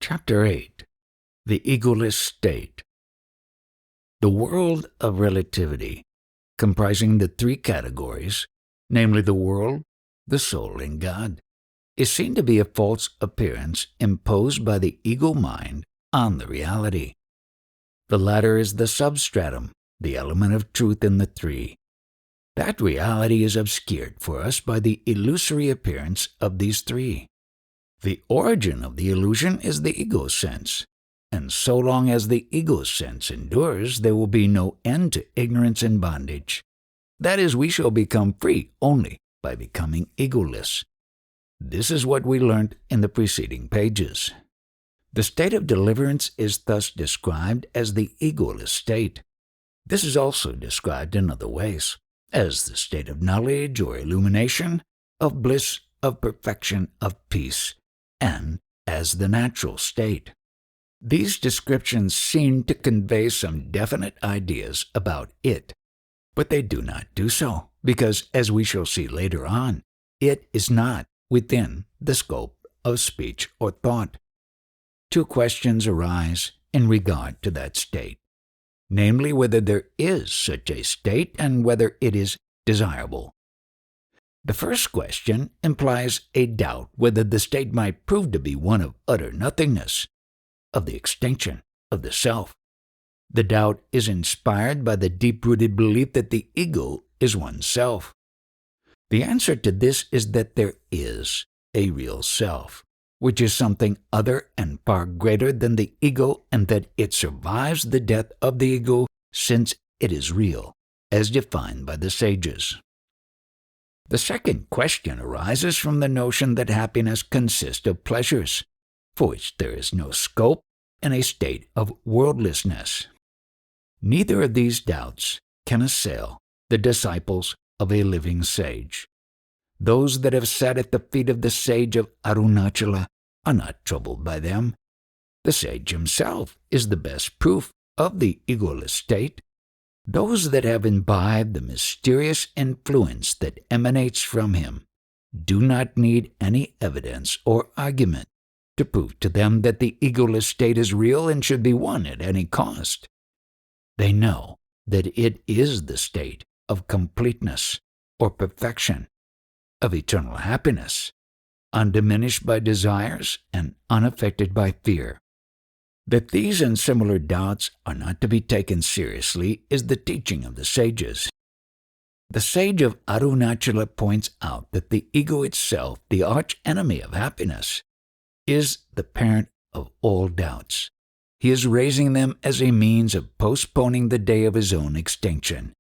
Chapter 8. The Egoless State. The world of relativity, comprising the three categories, namely the world, the soul, and God, is seen to be a false appearance imposed by the ego mind on the reality. The latter is the substratum, the element of truth in the three. That reality is obscured for us by the illusory appearance of these three. The origin of the illusion is the ego sense, and so long as the ego sense endures, there will be no end to ignorance and bondage. That is, we shall become free only by becoming egoless. This is what we learned in the preceding pages. The state of deliverance is thus described as the egoless state. This is also described in other ways, as the state of knowledge or illumination, of bliss, of perfection, of peace, and as the natural state. These descriptions seem to convey some definite ideas about it, but they do not do so, because, as we shall see later on, it is not within the scope of speech or thought. Two questions arise in regard to that state, namely whether there is such a state and whether it is desirable. The first question implies a doubt whether the state might prove to be one of utter nothingness, of the extinction of the self. The doubt is inspired by the deep-rooted belief that the ego is oneself. The answer to this is that there is a real self, which is something other and far greater than the ego, and that it survives the death of the ego since it is real, as defined by the sages. The second question arises from the notion that happiness consists of pleasures, for which there is no scope in a state of worldlessness. Neither of these doubts can assail the disciples of a living sage. Those that have sat at the feet of the sage of Arunachala are not troubled by them. The sage himself is the best proof of the egoless state. Those that have imbibed the mysterious influence that emanates from him do not need any evidence or argument to prove to them that the egoless state is real and should be won at any cost. They know that it is the state of completeness or perfection, of eternal happiness, undiminished by desires and unaffected by fear. That these and similar doubts are not to be taken seriously is the teaching of the sages. The sage of Arunachala points out that the ego itself, the arch-enemy of happiness, is the parent of all doubts. He is raising them as a means of postponing the day of his own extinction.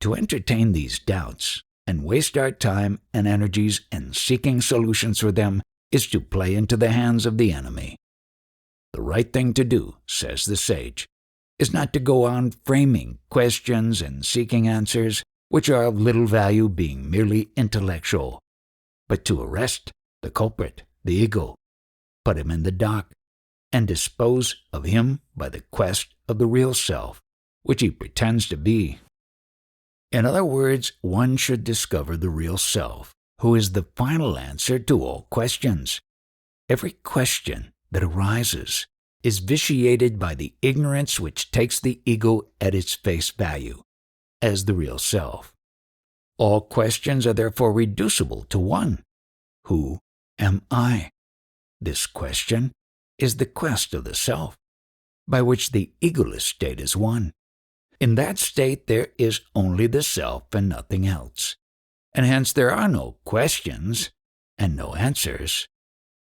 To entertain these doubts and waste our time and energies in seeking solutions for them is to play into the hands of the enemy. The right thing to do, says the sage, is not to go on framing questions and seeking answers which are of little value being merely intellectual, but to arrest the culprit, the ego, put him in the dock, and dispose of him by the quest of the real self, which he pretends to be. In other words, one should discover the real self, who is the final answer to all questions. Every question that arises is vitiated by the ignorance which takes the ego at its face value, as the real self. All questions are therefore reducible to one. Who am I? This question is the quest of the self, by which the egoless state is won. In that state there is only the self and nothing else, and hence there are no questions and no answers,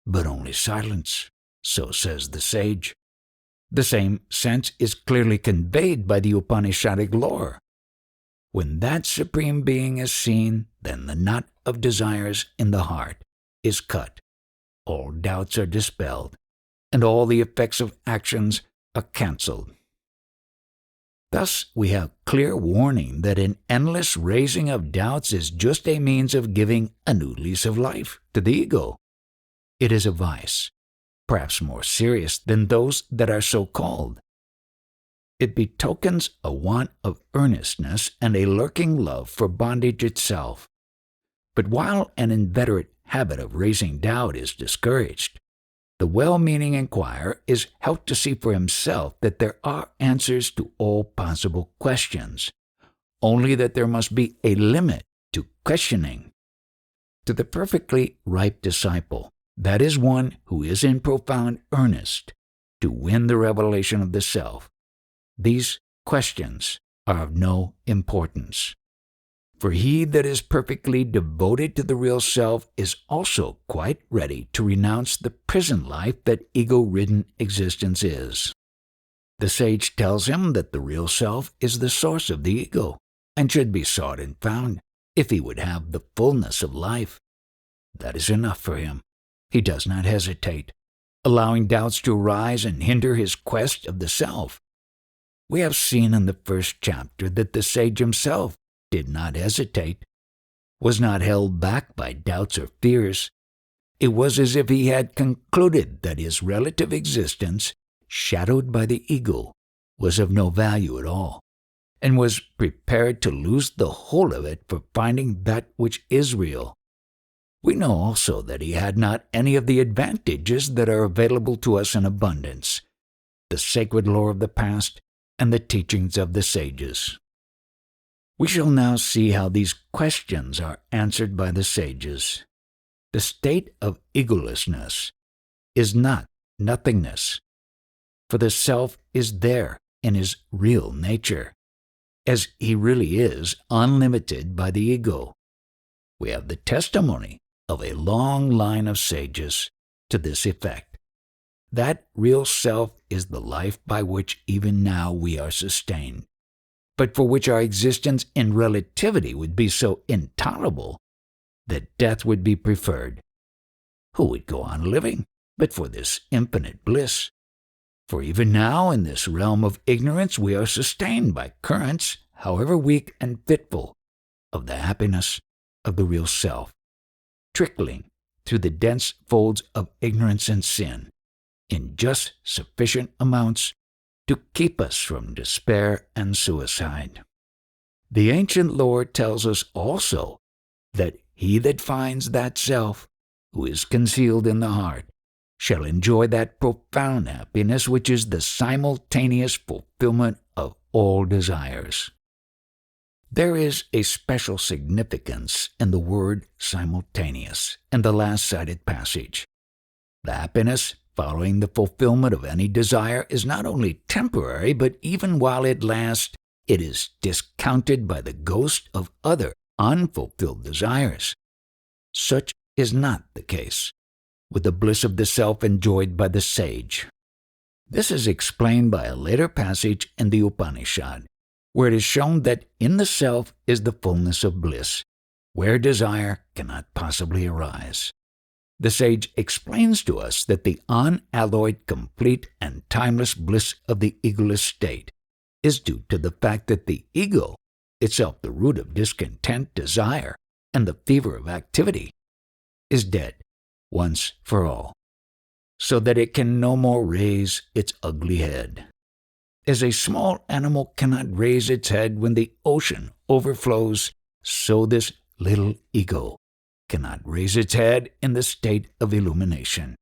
but only silence. So says the sage. The same sense is clearly conveyed by the Upanishadic lore. When that Supreme Being is seen, then the knot of desires in the heart is cut, all doubts are dispelled, and all the effects of actions are cancelled. Thus we have clear warning that an endless raising of doubts is just a means of giving a new lease of life to the ego. It is a vice, perhaps more serious than those that are so called. It betokens a want of earnestness and a lurking love for bondage itself. But while an inveterate habit of raising doubt is discouraged, The well-meaning inquirer is helped to see for himself that there are answers to all possible questions, only that there must be a limit to questioning. To the perfectly ripe disciple, that is one who is in profound earnest to win the revelation of the self, these questions are of no importance. For he that is perfectly devoted to the real self is also quite ready to renounce the prison life that ego-ridden existence is. The sage tells him that the real self is the source of the ego, and should be sought and found if he would have the fullness of life. That is enough for him. He does not hesitate, allowing doubts to arise and hinder his quest of the self. We have seen in the first chapter that the sage himself did not hesitate, was not held back by doubts or fears. It was as if he had concluded that his relative existence, shadowed by the ego, was of no value at all, and was prepared to lose the whole of it for finding that which is real. We know also that he had not any of the advantages that are available to us in abundance, the sacred lore of the past and the teachings of the sages. We shall now see how these questions are answered by the sages. The state of egolessness is not nothingness, for the self is there in his real nature, as he really is unlimited by the ego. We have the testimony of a long line of sages to this effect. That real self is the life by which even now we are sustained, but for which our existence in relativity would be so intolerable that death would be preferred. Who would go on living but for this infinite bliss? For even now in this realm of ignorance we are sustained by currents, however weak and fitful, of the happiness of the real self, trickling through the dense folds of ignorance and sin in just sufficient amounts to keep us from despair and suicide. The ancient lore tells us also that he that finds that self, who is concealed in the heart, shall enjoy that profound happiness which is the simultaneous fulfillment of all desires. There is a special significance in the word simultaneous in the last cited passage. The happiness following the fulfillment of any desire is not only temporary, but even while it lasts, it is discounted by the ghost of other unfulfilled desires. Such is not the case with the bliss of the self enjoyed by the sage. This is explained by a later passage in the Upanishad, where it is shown that in the self is the fullness of bliss, where desire cannot possibly arise. The sage explains to us that the unalloyed, complete, and timeless bliss of the egoless state is due to the fact that the ego, itself the root of discontent, desire, and the fever of activity, is dead once for all, so that it can no more raise its ugly head. As a small animal cannot raise its head when the ocean overflows, so this little ego cannot raise its head in the state of illumination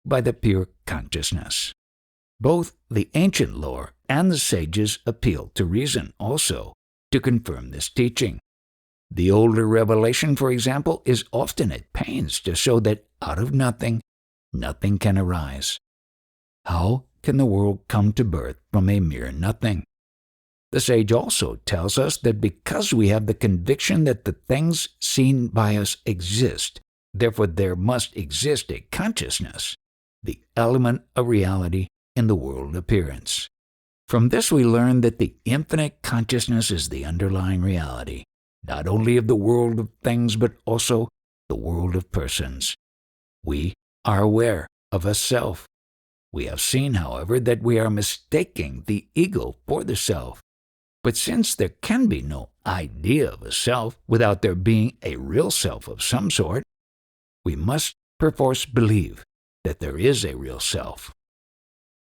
by the pure consciousness. Both the ancient lore and the sages appeal to reason also to confirm this teaching. The older revelation, for example, is often at pains to show that out of nothing, nothing can arise. How can the world come to birth from a mere nothing? The sage also tells us that because we have the conviction that the things seen by us exist, therefore there must exist a consciousness, the element of reality in the world appearance. From this we learn that the infinite consciousness is the underlying reality, not only of the world of things but also the world of persons. We are aware of a self. We have seen, however, that we are mistaking the ego for the self. But since there can be no idea of a self without there being a real self of some sort, we must perforce believe that there is a real self.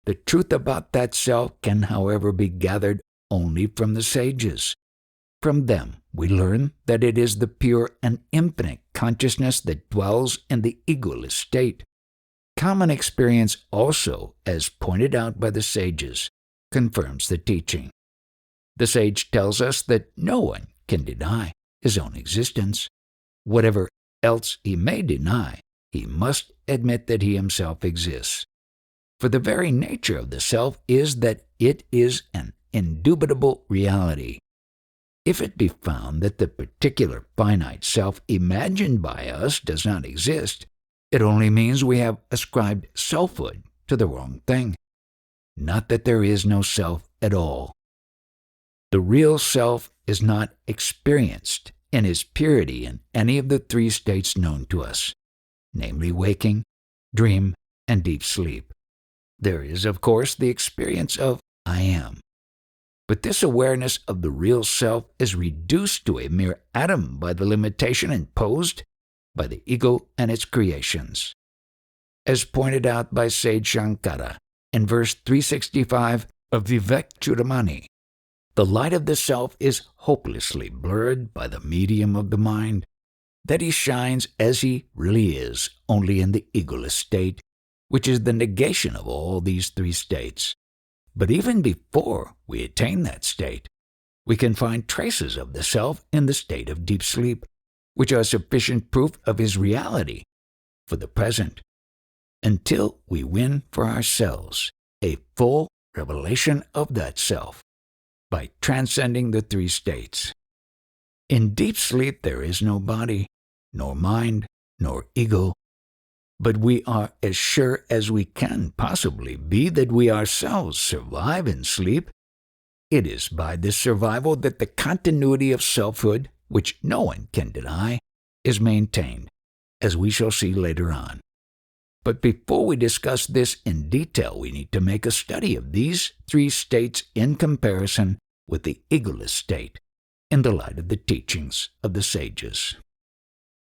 The truth about that self can, however, be gathered only from the sages. From them we learn that it is the pure and infinite consciousness that dwells in the egoless state. Common experience also, as pointed out by the sages, confirms the teaching. The sage tells us that no one can deny his own existence. Whatever else he may deny, he must admit that he himself exists. For the very nature of the self is that it is an indubitable reality. If it be found that the particular finite self imagined by us does not exist, it only means we have ascribed selfhood to the wrong thing, not that there is no self at all. The real self is not experienced in its purity in any of the three states known to us, namely waking, dream, and deep sleep. There is, of course, the experience of I am. But this awareness of the real self is reduced to a mere atom by the limitation imposed by the ego and its creations. As pointed out by sage Shankara in verse 365 of Vivek Chudamani, the light of the self is hopelessly blurred by the medium of the mind, that he shines as he really is only in the egoless state, which is the negation of all these three states. But even before we attain that state, we can find traces of the self in the state of deep sleep, which are sufficient proof of his reality for the present, until we win for ourselves a full revelation of that self by transcending the three states. In deep sleep there is no body, nor mind, nor ego, but we are as sure as we can possibly be that we ourselves survive in sleep. It is by this survival that the continuity of selfhood, which no one can deny, is maintained, as we shall see later on. But before we discuss this in detail, we need to make a study of these three states in comparison with the egoless state, in the light of the teachings of the sages.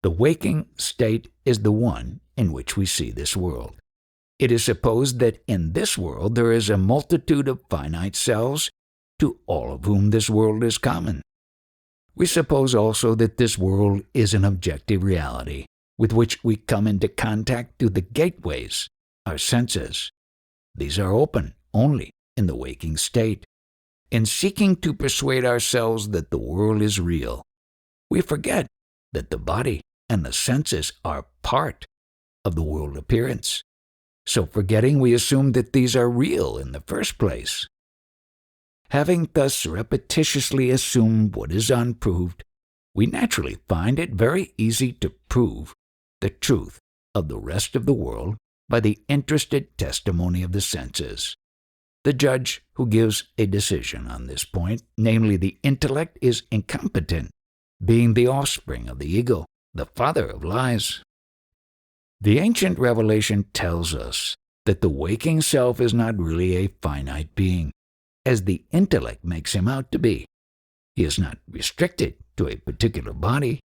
The waking state is the one in which we see this world. It is supposed that in this world there is a multitude of finite selves, to all of whom this world is common. We suppose also that this world is an objective reality, with which we come into contact through the gateways, our senses. These are open only in the waking state. In seeking to persuade ourselves that the world is real, we forget that the body and the senses are part of the world appearance. So forgetting, we assume that these are real in the first place. Having thus repetitiously assumed what is unproved, we naturally find it very easy to prove the truth of the rest of the world by the interested testimony of the senses. The judge who gives a decision on this point, namely the intellect, is incompetent, being the offspring of the ego, the father of lies. The ancient revelation tells us that the waking self is not really a finite being, as the intellect makes him out to be. He is not restricted to a particular body.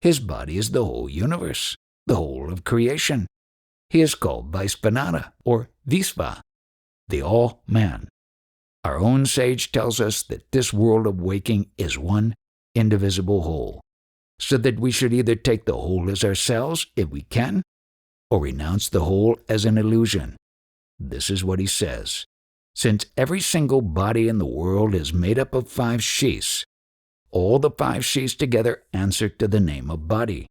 His body is the whole universe, the whole of creation. He is called Vaisvanara, or Visva, the all-man. Our own sage tells us that this world of waking is one indivisible whole, so that we should either take the whole as ourselves, if we can, or renounce the whole as an illusion. This is what he says. Since every single body in the world is made up of 5 sheaths, all the 5 sheaths together answer to the name of body.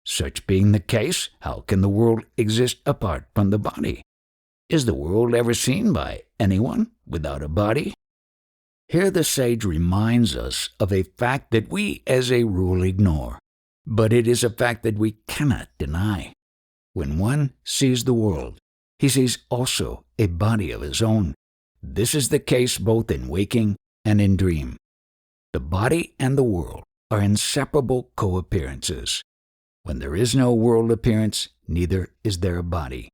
Such being the case, how can the world exist apart from the body? Is the world ever seen by anyone without a body? Here the sage reminds us of a fact that we as a rule ignore, but it is a fact that we cannot deny. When one sees the world, he sees also a body of his own. This is the case both in waking and in dream. The body and the world are inseparable co-appearances. When there is no world appearance, neither is there a body.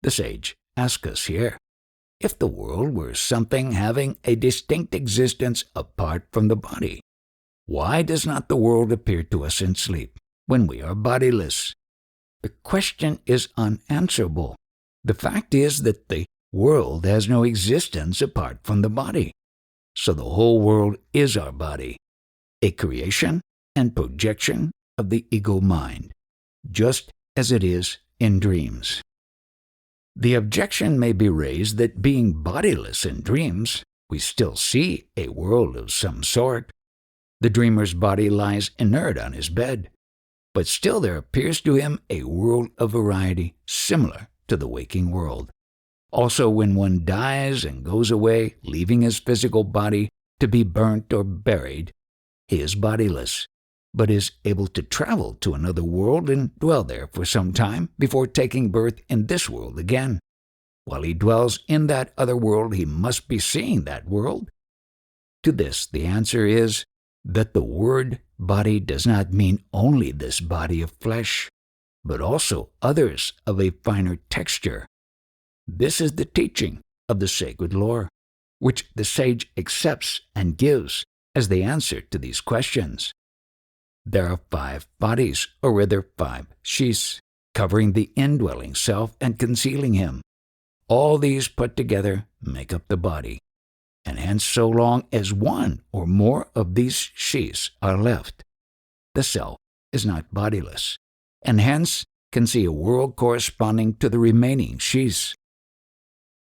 The sage asks us here, if the world were something having a distinct existence apart from the body, why does not the world appear to us in sleep, when we are bodiless? The question is unanswerable. The fact is that the world has no existence apart from the body. So the whole world is our body, a creation and projection of the ego mind, just as it is in dreams. The objection may be raised that being bodiless in dreams, we still see a world of some sort. The dreamer's body lies inert on his bed, but still there appears to him a world of variety similar to the waking world. Also, when one dies and goes away, leaving his physical body to be burnt or buried, he is bodiless, but is able to travel to another world and dwell there for some time before taking birth in this world again. While he dwells in that other world, he must be seeing that world. To this, the answer is that the word body does not mean only this body of flesh, but also others of a finer texture. This is the teaching of the sacred lore, which the sage accepts and gives as the answer to these questions. There are 5 bodies, or rather 5 sheaths, covering the indwelling self and concealing him. All these put together make up the body, and hence so long as one or more of these sheaths are left, the self is not bodiless, and hence can see a world corresponding to the remaining sheaths.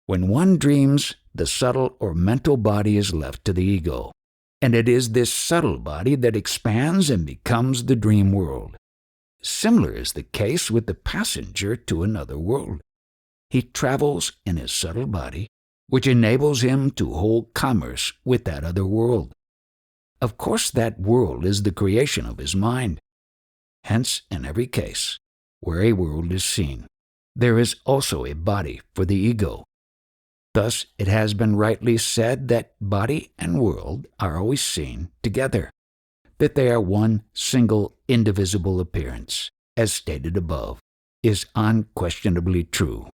When one dreams, the subtle or mental body is left to the ego, and it is this subtle body that expands and becomes the dream world. Similar is the case with the passenger to another world. He travels in his subtle body, which enables him to hold commerce with that other world. Of course, that world is the creation of his mind. Hence, in every case where a world is seen, there is also a body for the ego. Thus, it has been rightly said that body and world are always seen together, that they are one single indivisible appearance, as stated above, is unquestionably true.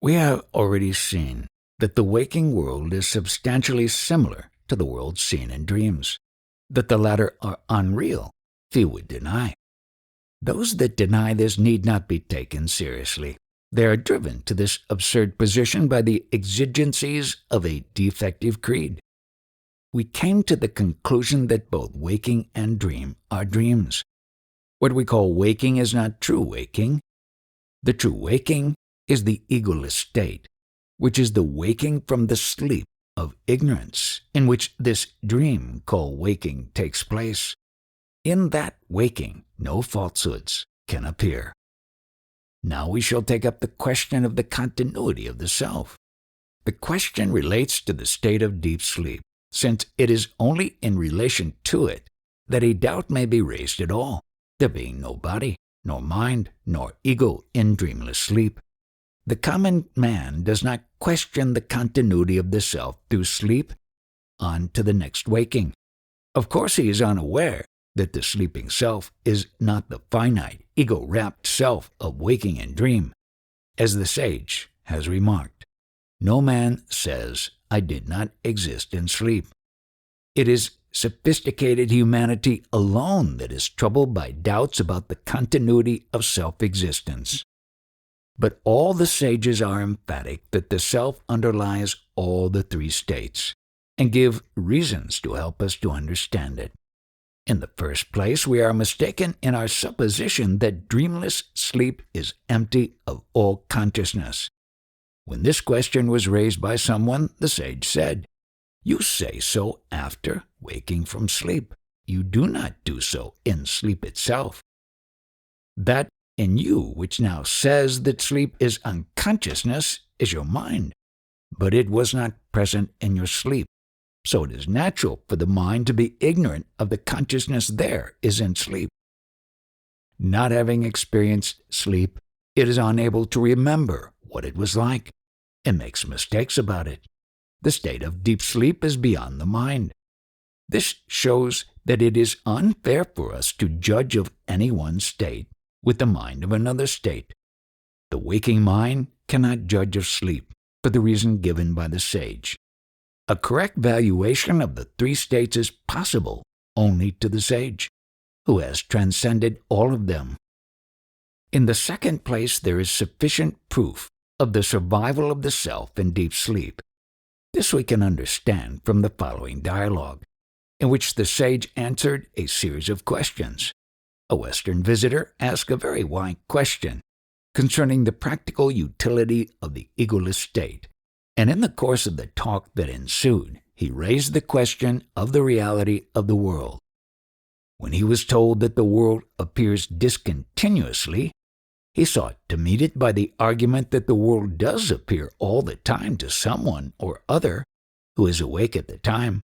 We have already seen that the waking world is substantially similar to the world seen in dreams. That the latter are unreal, few would deny. Those that deny this need not be taken seriously. They are driven to this absurd position by the exigencies of a defective creed. We came to the conclusion that both waking and dream are dreams. What we call waking is not true waking. The true waking is the egoless state, which is the waking from the sleep of ignorance in which this dream called waking takes place. In that waking, no falsehoods can appear. Now we shall take up the question of the continuity of the self. The question relates to the state of deep sleep, since it is only in relation to it that a doubt may be raised at all, there being no body, nor mind, nor ego in dreamless sleep. The common man does not question the continuity of the self through sleep on to the next waking. Of course, he is unaware that the sleeping self is not the finite, ego-wrapped self of waking and dream. As the sage has remarked, no man says, "I did not exist in sleep." It is sophisticated humanity alone that is troubled by doubts about the continuity of self-existence. But all the sages are emphatic that the self underlies all the 3 states, and give reasons to help us to understand it. In the first place, we are mistaken in our supposition that dreamless sleep is empty of all consciousness. When this question was raised by someone, the sage said, "You say so after waking from sleep. You do not do so in sleep itself. That in you which now says that sleep is unconsciousness is your mind, but it was not present in your sleep. So it is natural for the mind to be ignorant of the consciousness there is in sleep. Not having experienced sleep, it is unable to remember what it was like. It makes mistakes about it. The state of deep sleep is beyond the mind. This shows that it is unfair for us to judge of any one state with the mind of another state. The waking mind cannot judge of sleep for the reason given by the sage. A correct valuation of the 3 states is possible only to the sage, who has transcended all of them. In the second place, there is sufficient proof of the survival of the self in deep sleep. This we can understand from the following dialogue, in which the sage answered a series of questions. A Western visitor asked a very wide question. concerning the practical utility of the egoless state, and in the course of the talk that ensued, he raised the question of the reality of the world. When he was told that the world appears discontinuously, he sought to meet it by the argument that the world does appear all the time to someone or other who is awake at the time.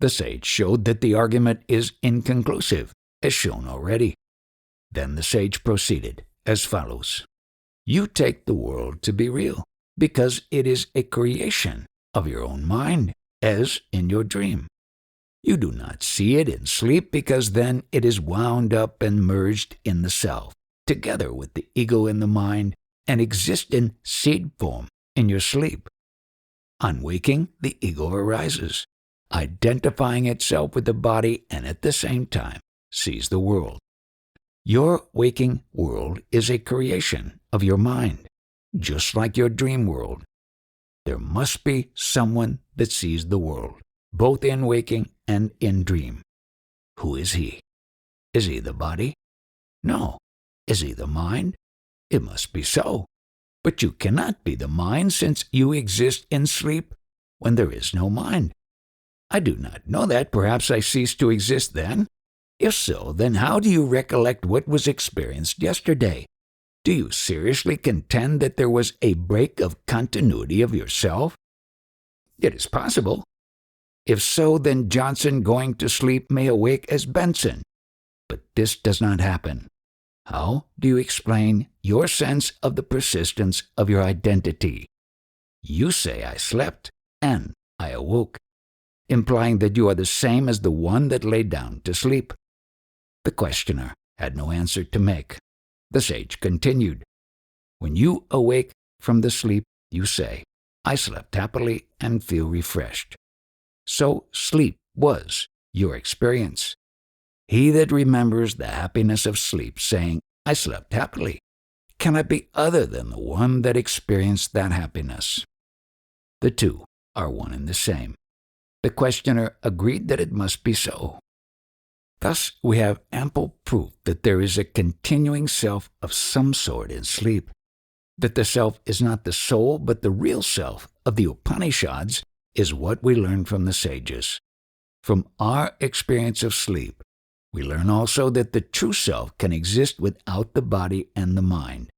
The sage showed that the argument is inconclusive, as shown already. Then the sage proceeded as follows. You take the world to be real, because it is a creation of your own mind, as in your dream. You do not see it in sleep, because then it is wound up and merged in the self, together with the ego in the mind, and exists in seed form in your sleep. On waking, the ego arises, identifying itself with the body, and at the same time sees the world. Your waking world is a creation of your mind, just like your dream world. There must be someone that sees the world, both in waking and in dream. Who is he? Is he the body? No. Is he the mind? It must be so. But you cannot be the mind, since you exist in sleep when there is no mind. I do not know that. Perhaps I cease to exist then. If so, then how do you recollect what was experienced yesterday? Do you seriously contend that there was a break of continuity of yourself? It is possible. If so, then Johnson going to sleep may awake as Benson. But this does not happen. How do you explain your sense of the persistence of your identity? You say I slept and I awoke, implying that you are the same as the one that lay down to sleep. The questioner had no answer to make. The sage continued. When you awake from the sleep, you say, I slept happily and feel refreshed. So sleep was your experience. He that remembers the happiness of sleep, saying, I slept happily, cannot be other than the one that experienced that happiness. The two are one and the same. The questioner agreed that it must be so. Thus, we have ample proof that there is a continuing self of some sort in sleep, that the self is not the soul, but the real self of the Upanishads is what we learn from the sages. From our experience of sleep, we learn also that the true self can exist without the body and the mind.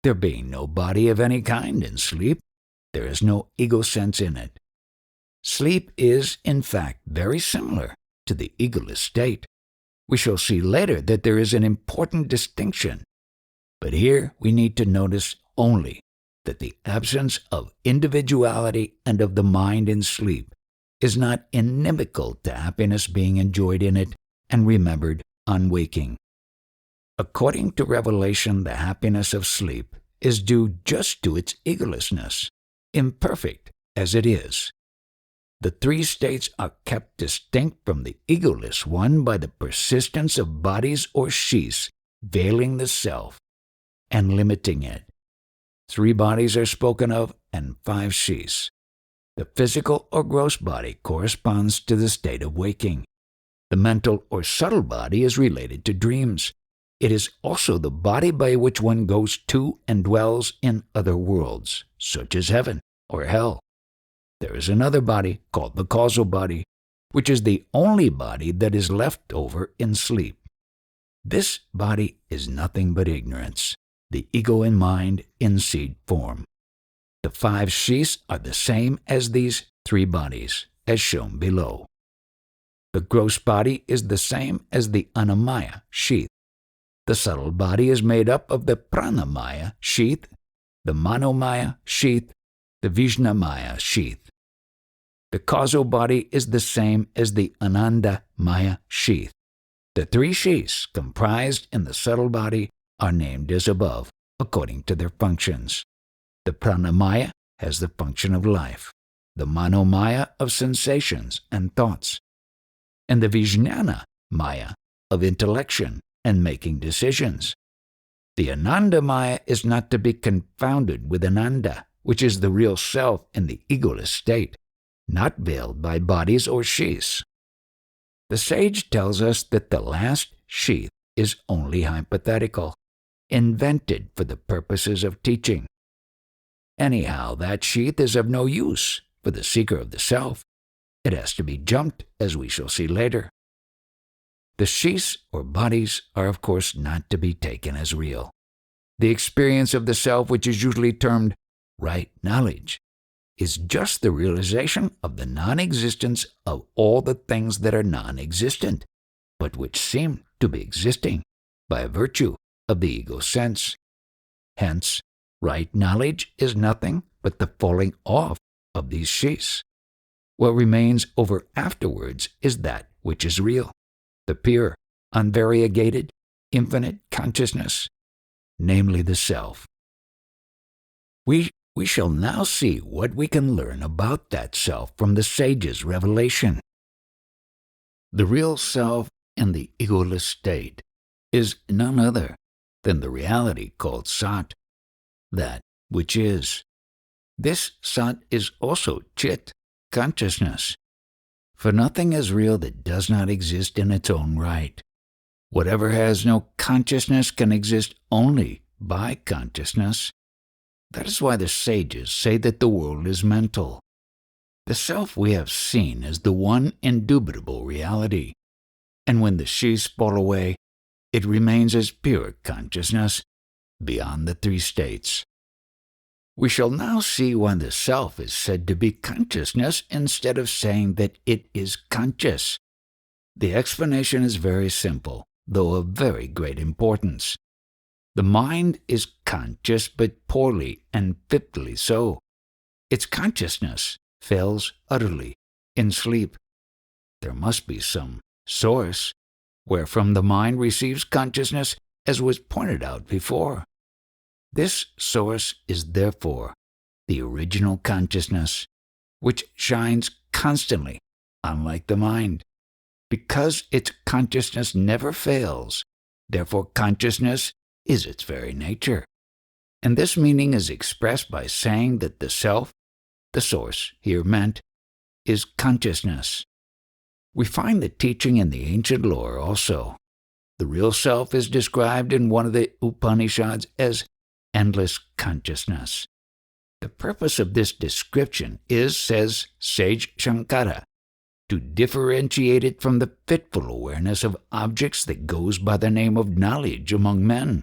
There being no body of any kind in sleep, there is no ego sense in it. Sleep is, in fact, very similar to the egoless state. We shall see later that there is an important distinction, but here we need to notice only that the absence of individuality and of the mind in sleep is not inimical to happiness being enjoyed in it and remembered on waking. According to revelation, the happiness of sleep is due just to its egolessness, imperfect as it is. The three states are kept distinct from the egoless one by the persistence of bodies or sheaths veiling the self and limiting it. 3 bodies are spoken of and 5 sheaths. The physical or gross body corresponds to the state of waking. The mental or subtle body is related to dreams. It is also the body by which one goes to and dwells in other worlds, such as heaven or hell. There is another body called the causal body, which is the only body that is left over in sleep. This body is nothing but ignorance, the ego and mind in seed form. The 5 sheaths are the same as these 3 bodies, as shown below. The gross body is the same as the annamaya sheath. The subtle body is made up of the pranamaya sheath, the manomaya sheath, the vijnamaya sheath. The causal body is the same as the anandamaya sheath. The 3 sheaths comprised in the subtle body are named as above, according to their functions. The pranamaya has the function of life, the manomaya of sensations and thoughts, and the vijnana maya of intellection and making decisions. The anandamaya is not to be confounded with ananda, which is the real self in the egoless state, not veiled by bodies or sheaths. The sage tells us that the last sheath is only hypothetical. invented for the purposes of teaching. Anyhow, that sheath is of no use for the seeker of the self. It has to be jumped, as we shall see later. The sheaths or bodies are of course not to be taken as real. The experience of the self, which is usually termed right knowledge, is just the realization of the non-existence of all the things that are non-existent, but which seem to be existing by virtue of the ego sense. Hence, right knowledge is nothing but the falling off of these sheaths. What remains over afterwards is that which is real, the pure, unvariegated, infinite consciousness, namely the self. We shall now see what we can learn about that self from the sage's revelation. The real self in the egoless state is none other than the reality called Sat, that which is. This Sat is also Chit, consciousness. For nothing is real that does not exist in its own right. Whatever has no consciousness can exist only by consciousness. That is why the sages say that the world is mental. The self we have seen is the one indubitable reality, and when the sheaths fall away, it remains as pure consciousness beyond the three states. We shall now see why the self is said to be consciousness instead of saying that it is conscious. The explanation is very simple, though of very great importance. The mind is conscious, but poorly and fitfully so. Its consciousness fails utterly in sleep. There must be some source wherefrom the mind receives consciousness, as was pointed out before. This source is therefore the original consciousness, which shines constantly, unlike the mind. Because its consciousness never fails, therefore consciousness is its very nature. And this meaning is expressed by saying that the self, the source here meant, is consciousness. We find the teaching in the ancient lore also. The real self is described in one of the Upanishads as endless consciousness. The purpose of this description is, says sage Shankara, to differentiate it from the fitful awareness of objects that goes by the name of knowledge among men.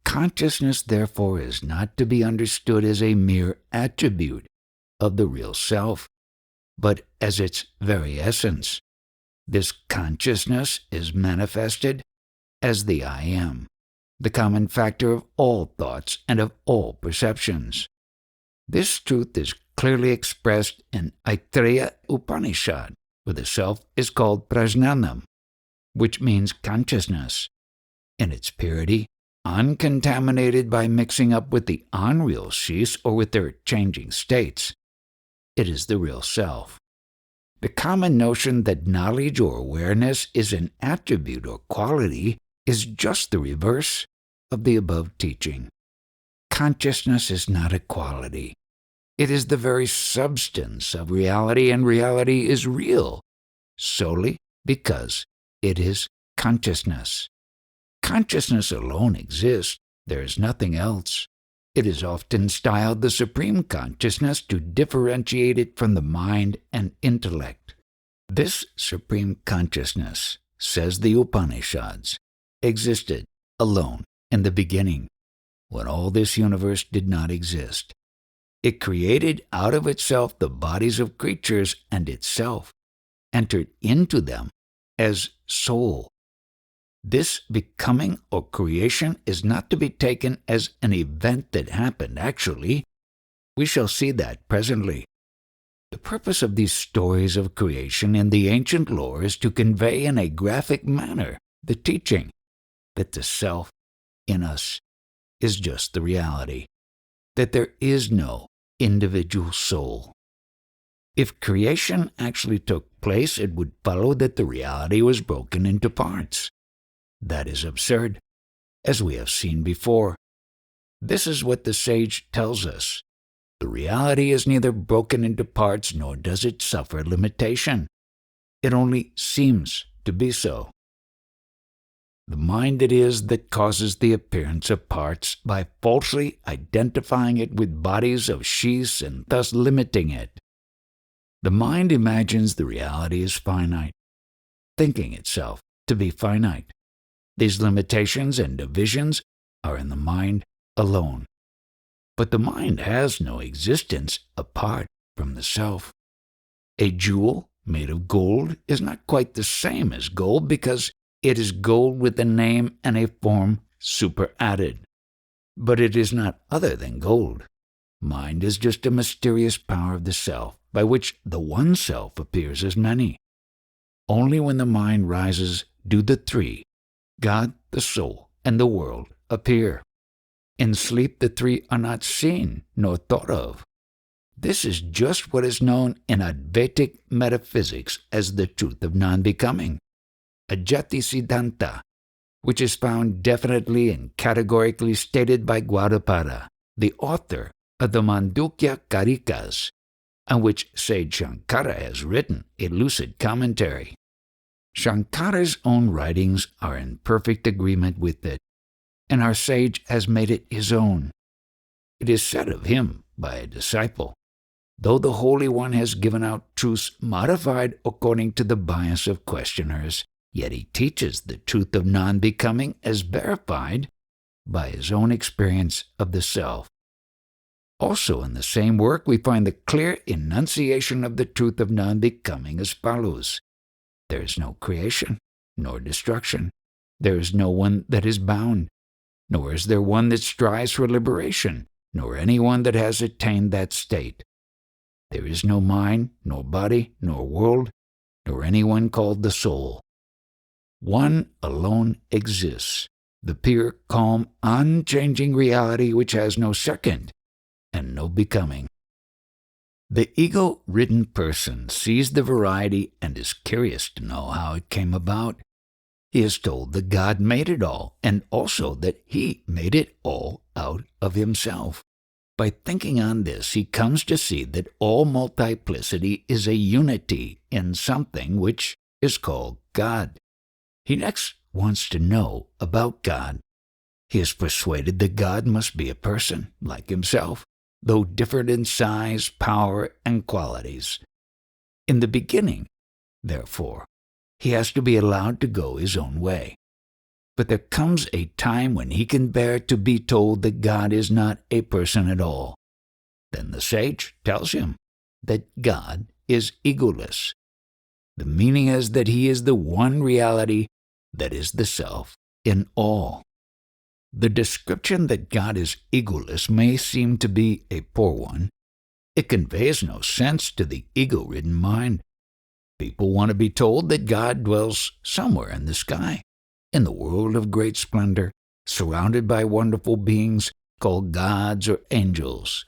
Consciousness, therefore, is not to be understood as a mere attribute of the real self, but as its very essence. This consciousness is manifested as the I Am, the common factor of all thoughts and of all perceptions. This truth is clearly expressed in Aitareya Upanishad, where the self is called Prajnanam, which means consciousness. In its purity, uncontaminated by mixing up with the unreal sheaths or with their changing states, it is the real self. The common notion that knowledge or awareness is an attribute or quality is just the reverse of the above teaching. Consciousness is not a quality. It is the very substance of reality, and reality is real solely because it is consciousness. Consciousness alone exists. There is nothing else. It is often styled the supreme consciousness to differentiate it from the mind and intellect. This supreme consciousness, says the Upanishads, existed alone in the beginning, when all this universe did not exist. It created out of itself the bodies of creatures and itself entered into them as soul. This becoming or creation is not to be taken as an event that happened actually. We shall see that presently. The purpose of these stories of creation in the ancient lore is to convey in a graphic manner the teaching that the self in us is just the reality, that there is no individual soul. If creation actually took place, it would follow that the reality was broken into parts. That is absurd, as we have seen before. This is what the sage tells us. The reality is neither broken into parts nor does it suffer limitation. It only seems to be so. The mind it is that causes the appearance of parts by falsely identifying it with bodies of sheaths and thus limiting it. The mind imagines the reality is finite, thinking itself to be finite. These limitations and divisions are in the mind alone. But the mind has no existence apart from the self. A jewel made of gold is not quite the same as gold because it is gold with a name and a form superadded. But it is not other than gold. Mind is just a mysterious power of the self, by which the one self appears as many. Only when the mind rises do the three, God, the soul, and the world, appear. In sleep the three are not seen nor thought of. This is just what is known in Advaitic metaphysics as the truth of non-becoming, Ajati Siddhanta, which is found definitely and categorically stated by Gaudapada, the author of the Mandukya Karikas, on which sage Shankara has written a lucid commentary. Shankara's own writings are in perfect agreement with it, and our sage has made it his own. It is said of him by a disciple, though the Holy One has given out truths modified according to the bias of questioners, yet he teaches the truth of non-becoming as verified by his own experience of the self. Also in the same work we find the clear enunciation of the truth of non-becoming as follows. There is no creation, nor destruction. There is no one that is bound, nor is there one that strives for liberation, nor anyone that has attained that state. There is no mind, nor body, nor world, nor anyone called the soul. One alone exists, the pure, calm, unchanging reality which has no second and no becoming. The ego-ridden person sees the variety and is curious to know how it came about. He is told that God made it all, and also that He made it all out of Himself. By thinking on this, he comes to see that all multiplicity is a unity in something which is called God. He next wants to know about God. He is persuaded that God must be a person like himself, though different in size, power, and qualities. In the beginning, therefore, he has to be allowed to go his own way. But there comes a time when he can bear to be told that God is not a person at all. Then the sage tells him that God is egoless. The meaning is that he is the one reality that is the self in all. The description that God is egoless may seem to be a poor one. It conveys no sense to the ego-ridden mind. People want to be told that God dwells somewhere in the sky, in the world of great splendor, surrounded by wonderful beings called gods or angels.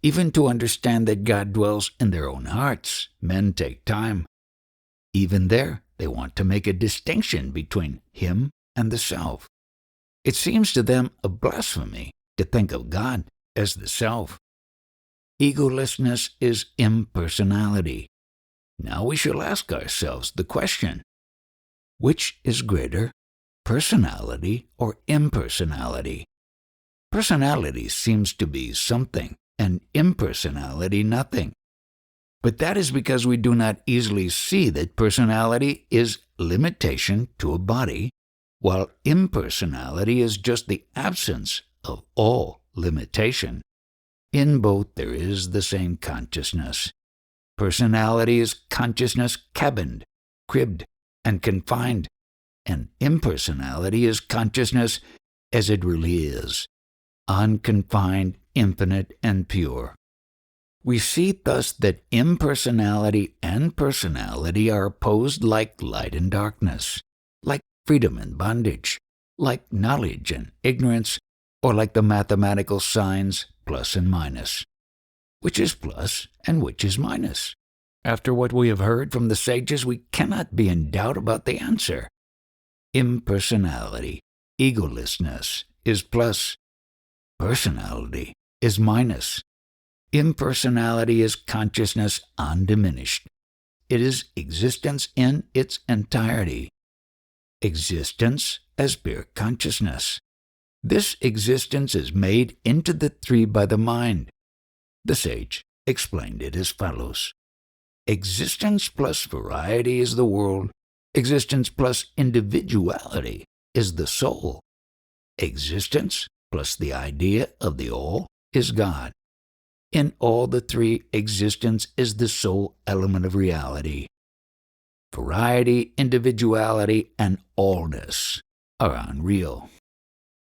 Even to understand that God dwells in their own hearts, men take time. Even there, they want to make a distinction between Him and the self. It seems to them a blasphemy to think of God as the self. Egolessness is impersonality. Now we shall ask ourselves the question, which is greater, personality or impersonality? Personality seems to be something, and impersonality nothing. But that is because we do not easily see that personality is limitation to a body, while impersonality is just the absence of all limitation. In both there is the same consciousness. Personality is consciousness cabined, cribbed, and confined, and impersonality is consciousness as it really is, unconfined, infinite, and pure. We see thus that impersonality and personality are opposed like light and darkness, like freedom and bondage, like knowledge and ignorance, or like the mathematical signs plus and minus. Which is plus and which is minus? After what we have heard from the sages, we cannot be in doubt about the answer. Impersonality, egolessness, is plus. Personality is minus. Impersonality is consciousness undiminished. It is existence in its entirety. existence as pure consciousness. This existence is made into the three by the mind. The sage explained it as follows. Existence plus variety is the world. Existence plus individuality is the soul. Existence plus the idea of the all is God. In all the three, existence is the sole element of reality. Variety, individuality, and allness are unreal.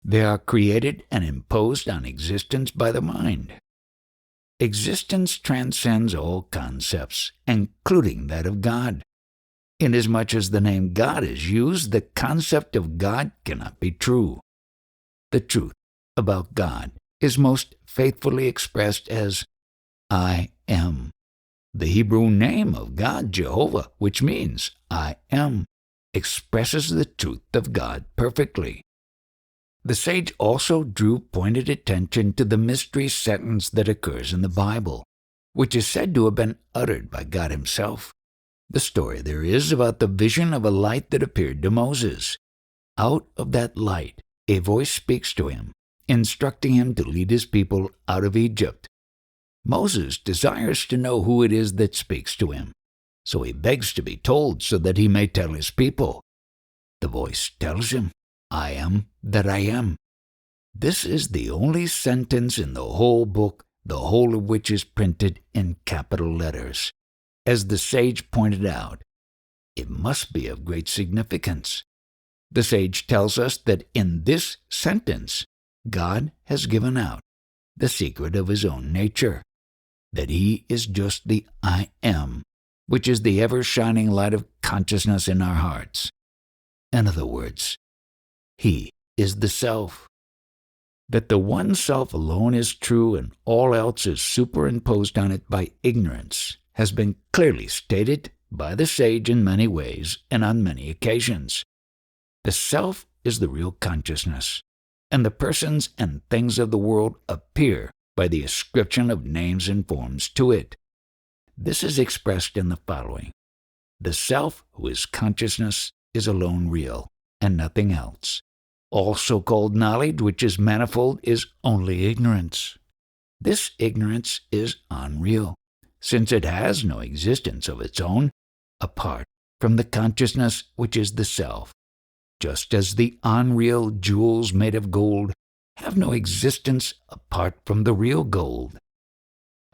They are created and imposed on existence by the mind. Existence transcends all concepts, including that of God. Inasmuch as the name God is used, the concept of God cannot be true. The truth about God is most faithfully expressed as I am. The Hebrew name of God, Jehovah, which means I am, expresses the truth of God perfectly. The sage also drew pointed attention to the mystery sentence that occurs in the Bible, which is said to have been uttered by God himself. The story there is about the vision of a light that appeared to Moses. Out of that light, a voice speaks to him, instructing him to lead his people out of Egypt. Moses desires to know who it is that speaks to him, so he begs to be told so that he may tell his people. The voice tells him, I am that I am. This is the only sentence in the whole book, the whole of which is printed in capital letters. As the sage pointed out, it must be of great significance. The sage tells us that in this sentence, God has given out the secret of his own nature, that he is just the I am, which is the ever-shining light of consciousness in our hearts. In other words, he is the self. That the one self alone is true and all else is superimposed on it by ignorance has been clearly stated by the sage in many ways and on many occasions. The self is the real consciousness, and the persons and things of the world appear by the ascription of names and forms to it. This is expressed in the following. The self, who is consciousness, is alone real, and nothing else. All so-called knowledge, which is manifold, is only ignorance. This ignorance is unreal, since it has no existence of its own, apart from the consciousness which is the self, just as the unreal jewels made of gold have no existence apart from the real gold.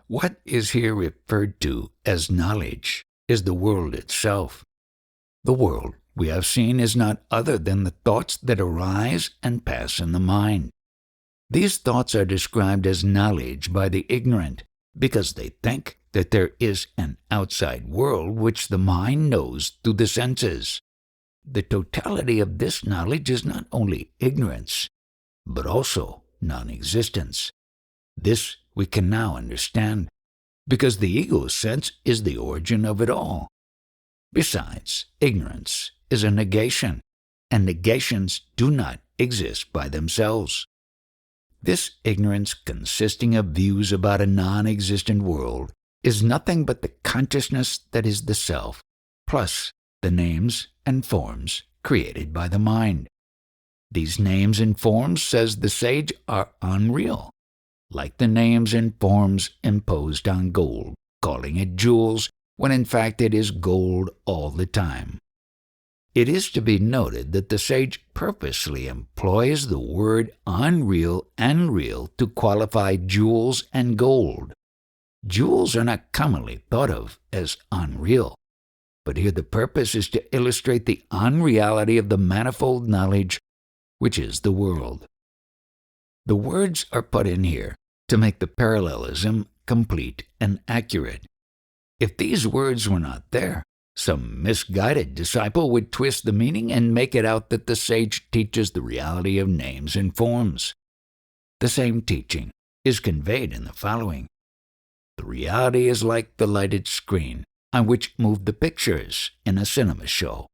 What is here referred to as knowledge is the world itself. The world we have seen is not other than the thoughts that arise and pass in the mind. These thoughts are described as knowledge by the ignorant because they think that there is an outside world which the mind knows through the senses. The totality of this knowledge is not only ignorance, but also non-existence. This we can now understand, because the ego's sense is the origin of it all. Besides, ignorance is a negation, and negations do not exist by themselves. This ignorance, consisting of views about a non-existent world, is nothing but the consciousness that is the self, plus the names and forms created by the mind. These names and forms, says the sage, are unreal, like the names and forms imposed on gold, calling it jewels, when in fact it is gold all the time. It is to be noted that the sage purposely employs the word unreal and real to qualify jewels and gold. Jewels are not commonly thought of as unreal, but here the purpose is to illustrate the unreality of the manifold knowledge which is the world. The words are put in here to make the parallelism complete and accurate. If these words were not there, some misguided disciple would twist the meaning and make it out that the sage teaches the reality of names and forms. The same teaching is conveyed in the following. The reality is like the lighted screen on which move the pictures in a cinema show.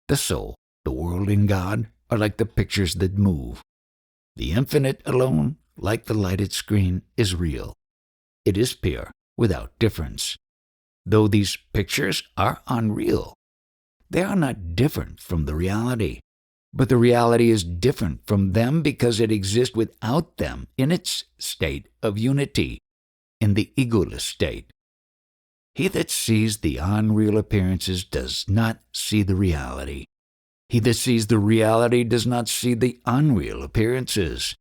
The soul, the world, and God are like the pictures that move. The infinite alone, like the lighted screen, is real. It is pure, without difference. Though these pictures are unreal, They are not different from the reality, but the reality is different from them because it exists without them in its state of unity, in the egoless state. He that sees the unreal appearances does not see the reality. He that sees the reality does not see the unreal appearances.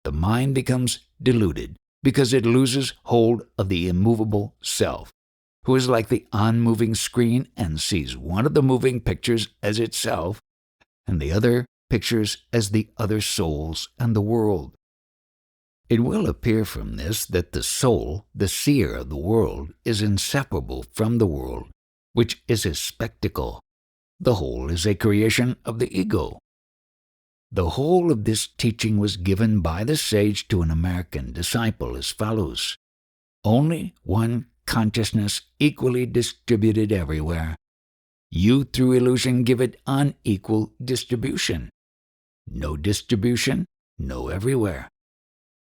The mind becomes deluded because it loses hold of the immovable self, who is like the unmoving screen and sees one of the moving pictures as itself, and the other pictures as the other souls and the world. It will appear from this that the soul, the seer of the world, is inseparable from the world, which is a spectacle. The whole is a creation of the ego. The whole of this teaching was given by the sage to an American disciple as follows: only one consciousness equally distributed everywhere. You through illusion give it unequal distribution. No distribution, no everywhere.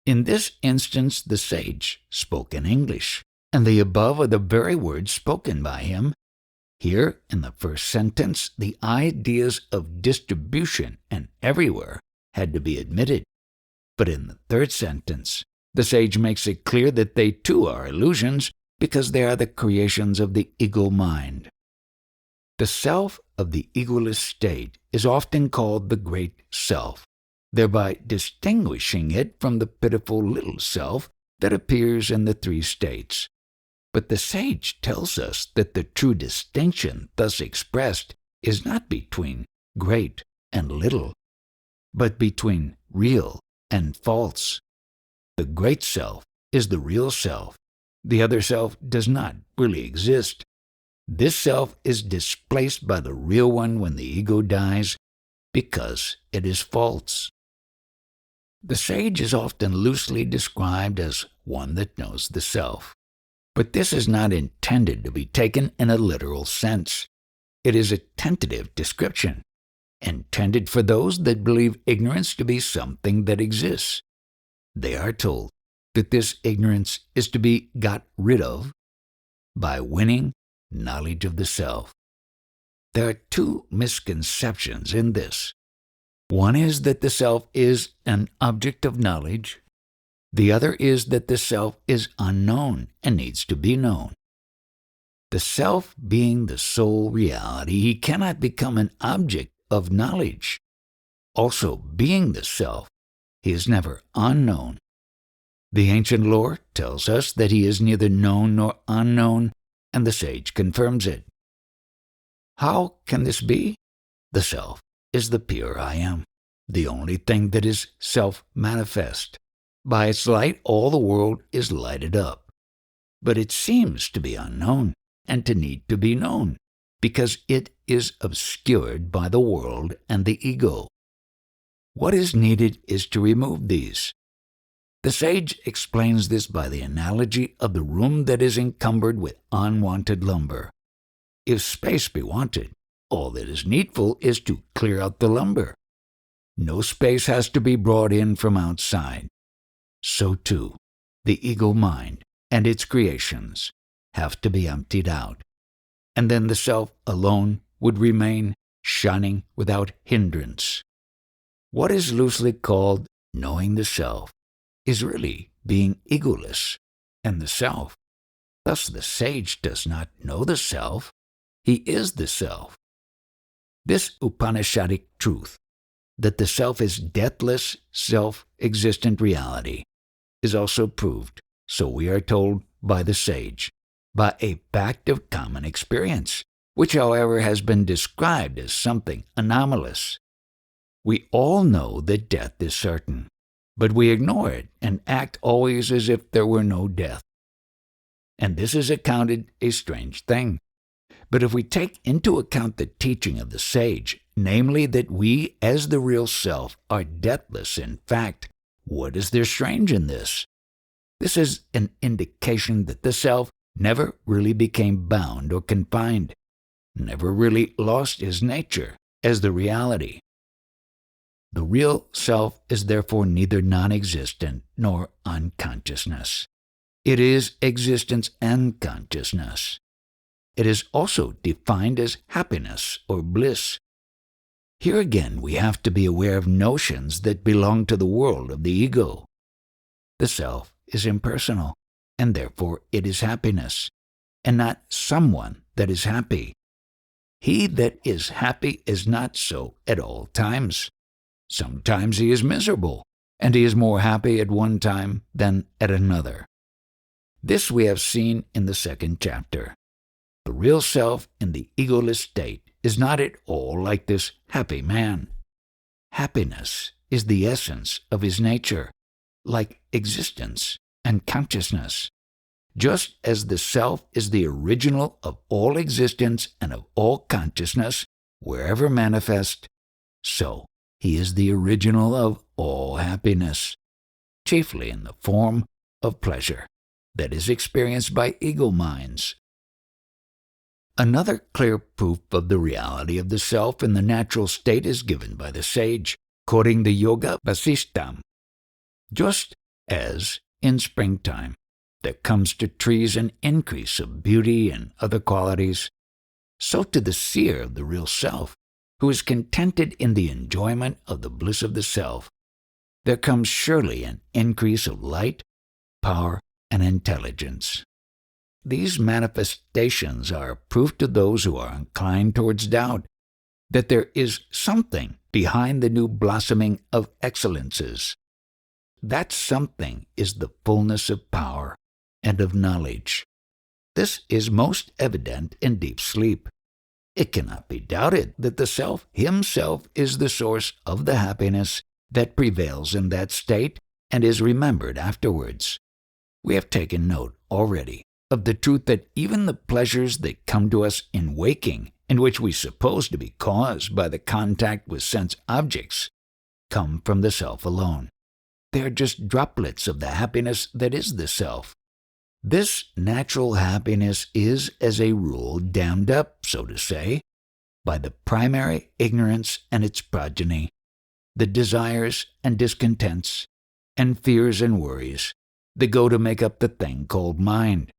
In this instance, the sage spoke in English, and the above are the very words spoken by him. Here, in the first sentence, the ideas of distribution and everywhere had to be admitted. But in the third sentence, the sage makes it clear that they too are illusions because they are the creations of the ego mind. The self of the egoless state is often called the great self, thereby distinguishing it from the pitiful little self that appears in the three states. But the sage tells us that the true distinction thus expressed is not between great and little, but between real and false. The great self is the real self. The other self does not really exist. This self is displaced by the real one when the ego dies because it is false. The sage is often loosely described as one that knows the self. But this is not intended to be taken in a literal sense. It is a tentative description, intended for those that believe ignorance to be something that exists. They are told that this ignorance is to be got rid of by winning knowledge of the self. There are two misconceptions in this. One is that the self is an object of knowledge. The other is that the self is unknown and needs to be known. The self being the sole reality, he cannot become an object of knowledge. Also, being the self, he is never unknown. The ancient lore tells us that he is neither known nor unknown, and the sage confirms it. How can this be? The self is the pure I am, the only thing that is self-manifest. By its light, all the world is lighted up. But it seems to be unknown and to need to be known, because it is obscured by the world and the ego. What is needed is to remove these. The sage explains this by the analogy of the room that is encumbered with unwanted lumber. If space be wanted, all that is needful is to clear out the lumber. No space has to be brought in from outside. So too, the ego mind and its creations have to be emptied out, and then the self alone would remain shining without hindrance. What is loosely called knowing the self is really being egoless and the self. Thus the sage does not know the self, he is the self. This Upanishadic truth, that the self is deathless, self-existent reality, is also proved, so we are told by the sage, by a fact of common experience, which however has been described as something anomalous. We all know that death is certain, but we ignore it and act always as if there were no death. And this is accounted a strange thing. But if we take into account the teaching of the sage, namely that we as the real self are deathless in fact, what is there strange in this? This is an indication that the self never really became bound or confined, never really lost his nature as the reality. The real self is therefore neither non-existent nor unconsciousness. It is existence and consciousness. it is also defined as happiness or bliss. Here again we have to be aware of notions that belong to the world of the ego. The self is impersonal, and therefore it is happiness, and not someone that is happy. He that is happy is not so at all times. Sometimes he is miserable, and he is more happy at one time than at another. This we have seen in the second chapter. The real self in the egoless state is not at all like this happy man. Happiness is the essence of his nature, like existence and consciousness. Just as the self is the original of all existence and of all consciousness, wherever manifest, so he is the original of all happiness, chiefly in the form of pleasure that is experienced by ego minds. Another clear proof of the reality of the self in the natural state is given by the sage, quoting the Yoga Vasistham. Just as in springtime there comes to trees an increase of beauty and other qualities, so to the seer of the real self, who is contented in the enjoyment of the bliss of the self, there comes surely an increase of light, power, and intelligence. These manifestations are proof to those who are inclined towards doubt that there is something behind the new blossoming of excellences. That something is the fullness of power and of knowledge. This is most evident in deep sleep. It cannot be doubted that the self himself is the source of the happiness that prevails in that state and is remembered afterwards. We have taken note already of the truth that even the pleasures that come to us in waking, and which we suppose to be caused by the contact with sense objects, come from the self alone. They are just droplets of the happiness that is the self. This natural happiness is, as a rule, dammed up, so to say, by the primary ignorance and its progeny, the desires and discontents, and fears and worries that go to make up the thing called mind.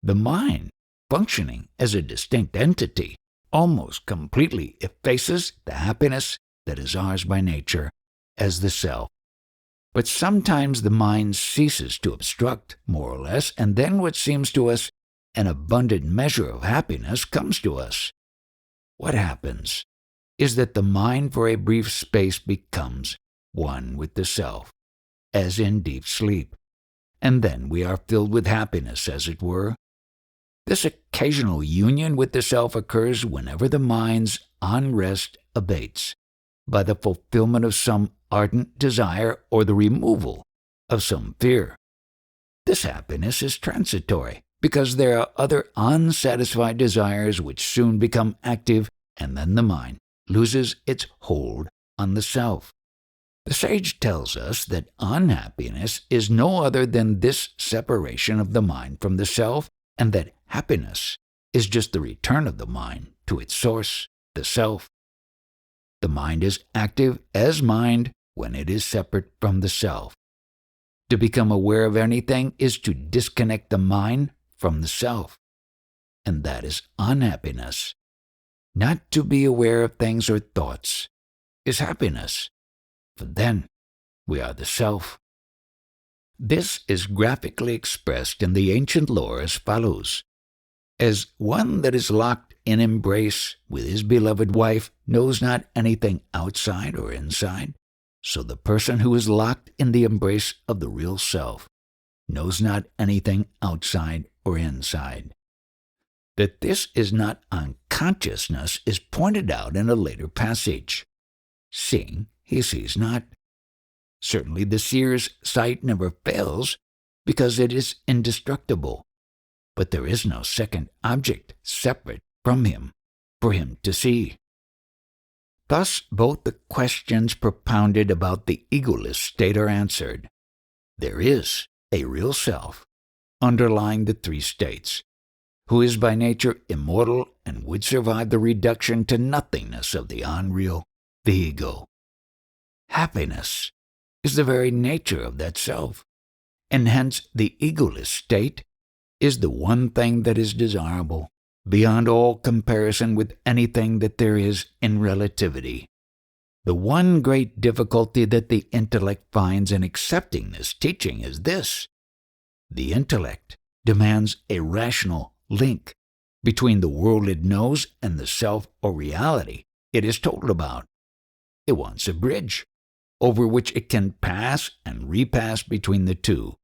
The mind, functioning as a distinct entity, almost completely effaces the happiness that is ours by nature as the self. But sometimes the mind ceases to obstruct, more or less, and then what seems to us an abundant measure of happiness comes to us. What happens is that the mind for a brief space becomes one with the self, as in deep sleep, and then we are filled with happiness, as it were. This occasional union with the self occurs whenever the mind's unrest abates, by the fulfillment of some ardent desire or the removal of some fear. This happiness is transitory, because there are other unsatisfied desires which soon become active, and then the mind loses its hold on the self. The sage tells us that unhappiness is no other than this separation of the mind from the self, and that happiness is just the return of the mind to its source, the self. The mind is active as mind when it is separate from the self. To become aware of anything is to disconnect the mind from the self, and that is unhappiness. Not to be aware of things or thoughts is happiness, for then we are the self. This is graphically expressed in the ancient lore as follows. As one that is locked in embrace with his beloved wife knows not anything outside or inside, so the person who is locked in the embrace of the real self knows not anything outside or inside. That this is not unconsciousness is pointed out in a later passage. Seeing, he sees not. Certainly the seer's sight never fails, because it is indestructible, but there is no second object separate from him for him to see. Thus both the questions propounded about the egoless state are answered. There is a real self underlying the three states, who is by nature immortal and would survive the reduction to nothingness of the unreal, the ego. Happiness is the very nature of that self, and hence the egoless state is the one thing that is desirable. beyond all comparison with anything that there is in relativity. The one great difficulty that the intellect finds in accepting this teaching is this: the intellect demands a rational link between the world it knows and the self or reality it is told about. It wants a bridge over which it can pass and repass between the two.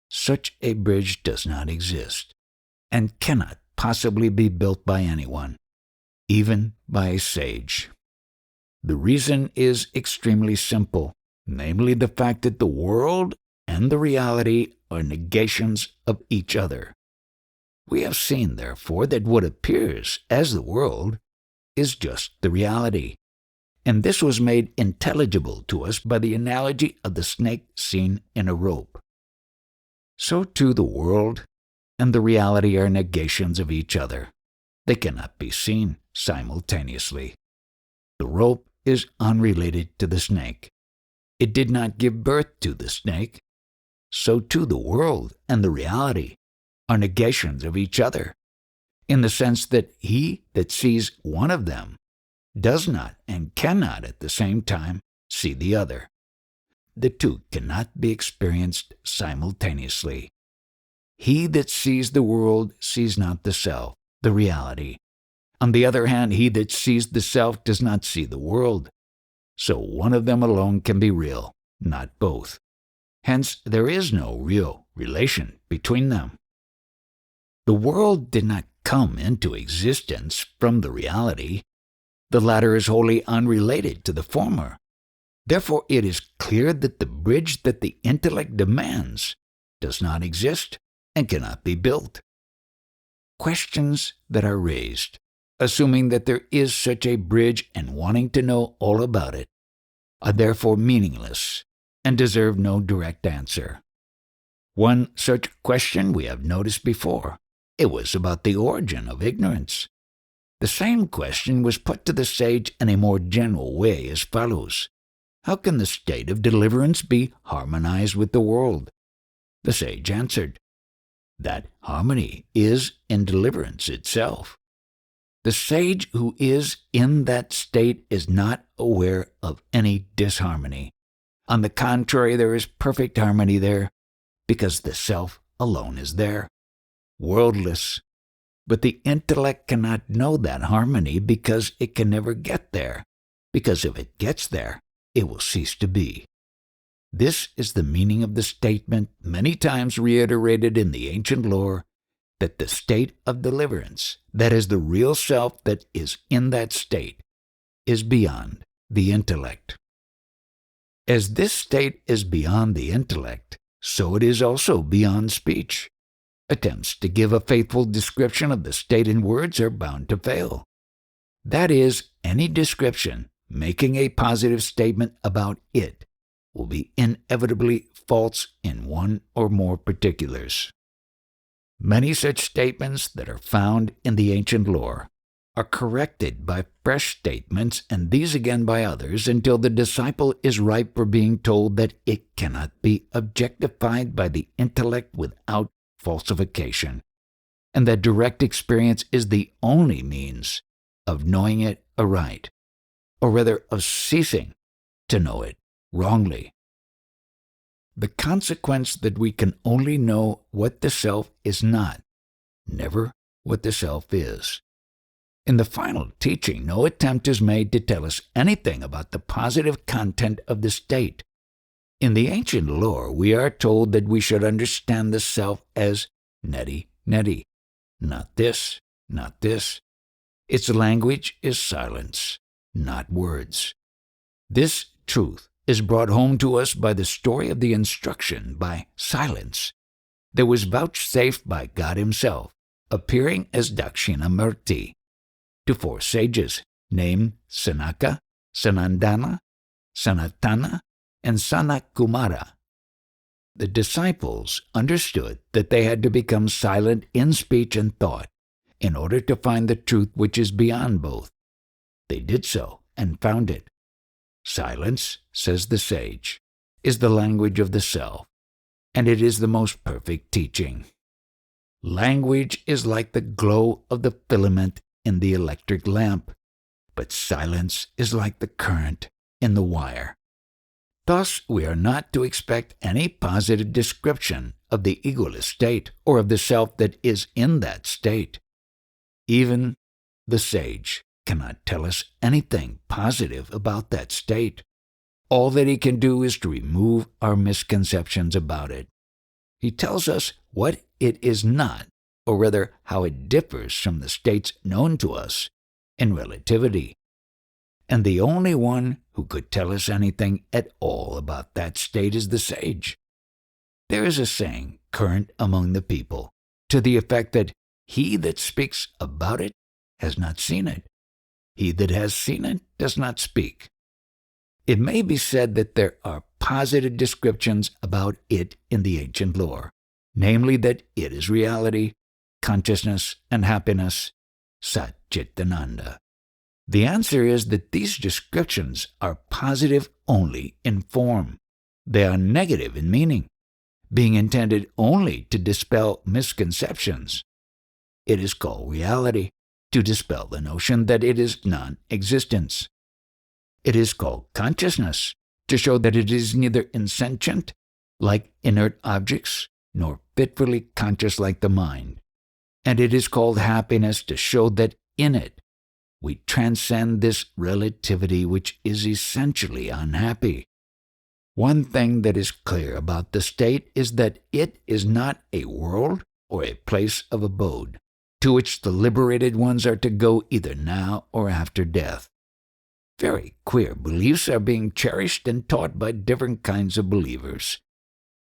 Such a bridge does not exist and cannot possibly be built by anyone, even by a sage. The reason is extremely simple, namely the fact that the world and the reality are negations of each other. We have seen, therefore, that what appears as the world is just the reality, and this was made intelligible to us by the analogy of the snake seen in a rope. So too the world and the reality are negations of each other. They cannot be seen simultaneously. The rope is unrelated to the snake. It did not give birth to the snake. So too the world and the reality are negations of each other, in the sense that he that sees one of them does not and cannot at the same time see the other. The two cannot be experienced simultaneously. He that sees the world sees not the self, the reality. On the other hand, he that sees the self does not see the world. So one of them alone can be real, not both. Hence, there is no real relation between them. The world did not come into existence from the reality. The latter is wholly unrelated to the former. Therefore, it is clear that the bridge that the intellect demands does not exist and cannot be built. Questions that are raised, assuming that there is such a bridge and wanting to know all about it, are therefore meaningless and deserve no direct answer. One such question we have noticed before. It was about the origin of ignorance. The same question was put to the sage in a more general way as follows: how can the state of deliverance be harmonized with the world? The sage answered, that harmony is in deliverance itself. The sage who is in that state is not aware of any disharmony. On the contrary, there is perfect harmony there, because the self alone is there, worldless. But the intellect cannot know that harmony because it can never get there, because if it gets there, it will cease to be. This is the meaning of the statement, many times reiterated in the ancient lore, that the state of deliverance, that is the real self that is in that state, is beyond the intellect. As this state is beyond the intellect, so it is also beyond speech. Attempts to give a faithful description of the state in words are bound to fail. That is, any description making a positive statement about it will be inevitably false in one or more particulars. Many such statements that are found in the ancient lore are corrected by fresh statements, and these again by others, until the disciple is ripe for being told that it cannot be objectified by the intellect without falsification, and that direct experience is the only means of knowing it aright, or rather of ceasing to know it wrongly. The consequence that we can only know what the self is not, never what the self is. In the final teaching, no attempt is made to tell us anything about the positive content of the state. In the ancient lore, we are told that we should understand the self as neti, neti, not this, not this. Its language is silence, not words. This truth is brought home to us by the story of the instruction by silence that was vouchsafed by God Himself, appearing as Dakshinamurti, to four sages named Sanaka, Sanandana, Sanatana, and Sanakumara. The disciples understood that they had to become silent in speech and thought in order to find the truth which is beyond both. They did so and found it. Silence, says the sage, is the language of the self, and it is the most perfect teaching. Language is like the glow of the filament in the electric lamp, but silence is like the current in the wire. Thus, we are not to expect any positive description of the egoless state or of the self that is in that state. Even the sage cannot tell us anything positive about that state. All that he can do is to remove our misconceptions about it. He tells us what it is not, or rather how it differs from the states known to us in relativity. And the only one who could tell us anything at all about that state is the sage. There is a saying current among the people, to the effect that he that speaks about it has not seen it. He that has seen it does not speak. It may be said that there are positive descriptions about it in the ancient lore, namely that it is reality, consciousness, and happiness, Sat Chitananda. The answer is that these descriptions are positive only in form. They are negative in meaning, being intended only to dispel misconceptions. It is called reality, to dispel the notion that it is non-existence. It is called consciousness, to show that it is neither insentient, like inert objects, nor fitfully conscious like the mind. And it is called happiness, to show that in it we transcend this relativity which is essentially unhappy. One thing that is clear about the state is that it is not a world or a place of abode, to which the liberated ones are to go either now or after death. Very queer beliefs are being cherished and taught by different kinds of believers.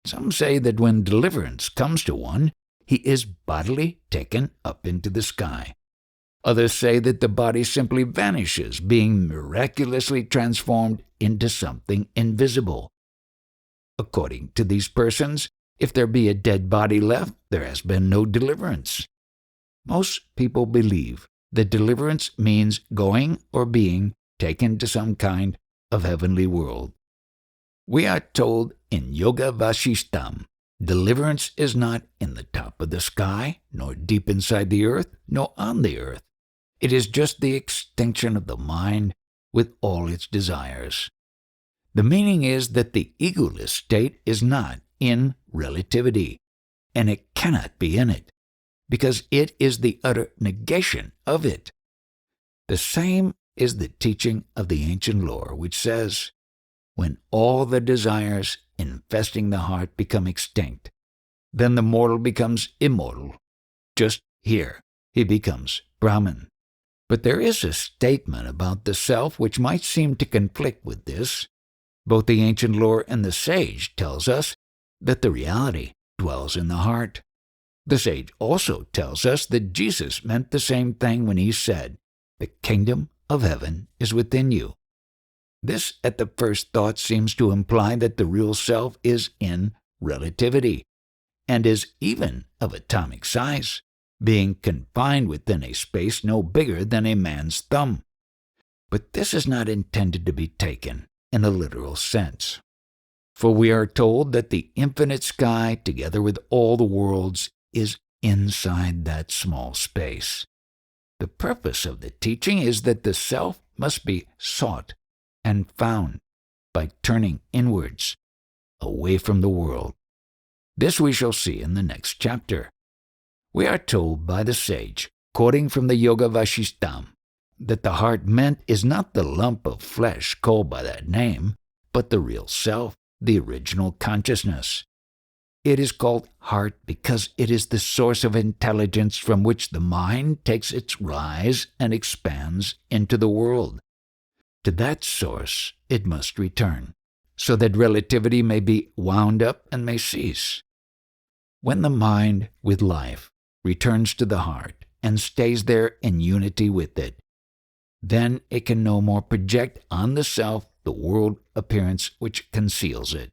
Some say that when deliverance comes to one, he is bodily taken up into the sky. Others say that the body simply vanishes, being miraculously transformed into something invisible. According to these persons, if there be a dead body left, there has been no deliverance. Most people believe that deliverance means going or being taken to some kind of heavenly world. We are told in Yoga Vasishtam, deliverance is not in the top of the sky, nor deep inside the earth, nor on the earth. It is just the extinction of the mind with all its desires. The meaning is that the egoless state is not in relativity, and it cannot be in it, because it is the utter negation of it. The same is the teaching of the ancient lore, which says, when all the desires infesting the heart become extinct, then the mortal becomes immortal. Just here, he becomes Brahman. But there is a statement about the self which might seem to conflict with this. Both the ancient lore and the sage tells us that the reality dwells in the heart. The sage also tells us that Jesus meant the same thing when he said, "The kingdom of heaven is within you." This at the first thought seems to imply that the real self is in relativity, and is even of atomic size, being confined within a space no bigger than a man's thumb. But this is not intended to be taken in a literal sense. For we are told that the infinite sky, together with all the worlds, is inside that small space. The purpose of the teaching is that the self must be sought and found by turning inwards, away from the world. This we shall see in the next chapter. We are told by the sage, quoting from the Yoga Vasishtam, that the heart meant is not the lump of flesh called by that name, but the real self, the original consciousness. It is called heart because it is the source of intelligence from which the mind takes its rise and expands into the world. To that source it must return, so that relativity may be wound up and may cease. When the mind, with life, returns to the heart and stays there in unity with it, then it can no more project on the self the world appearance which conceals it.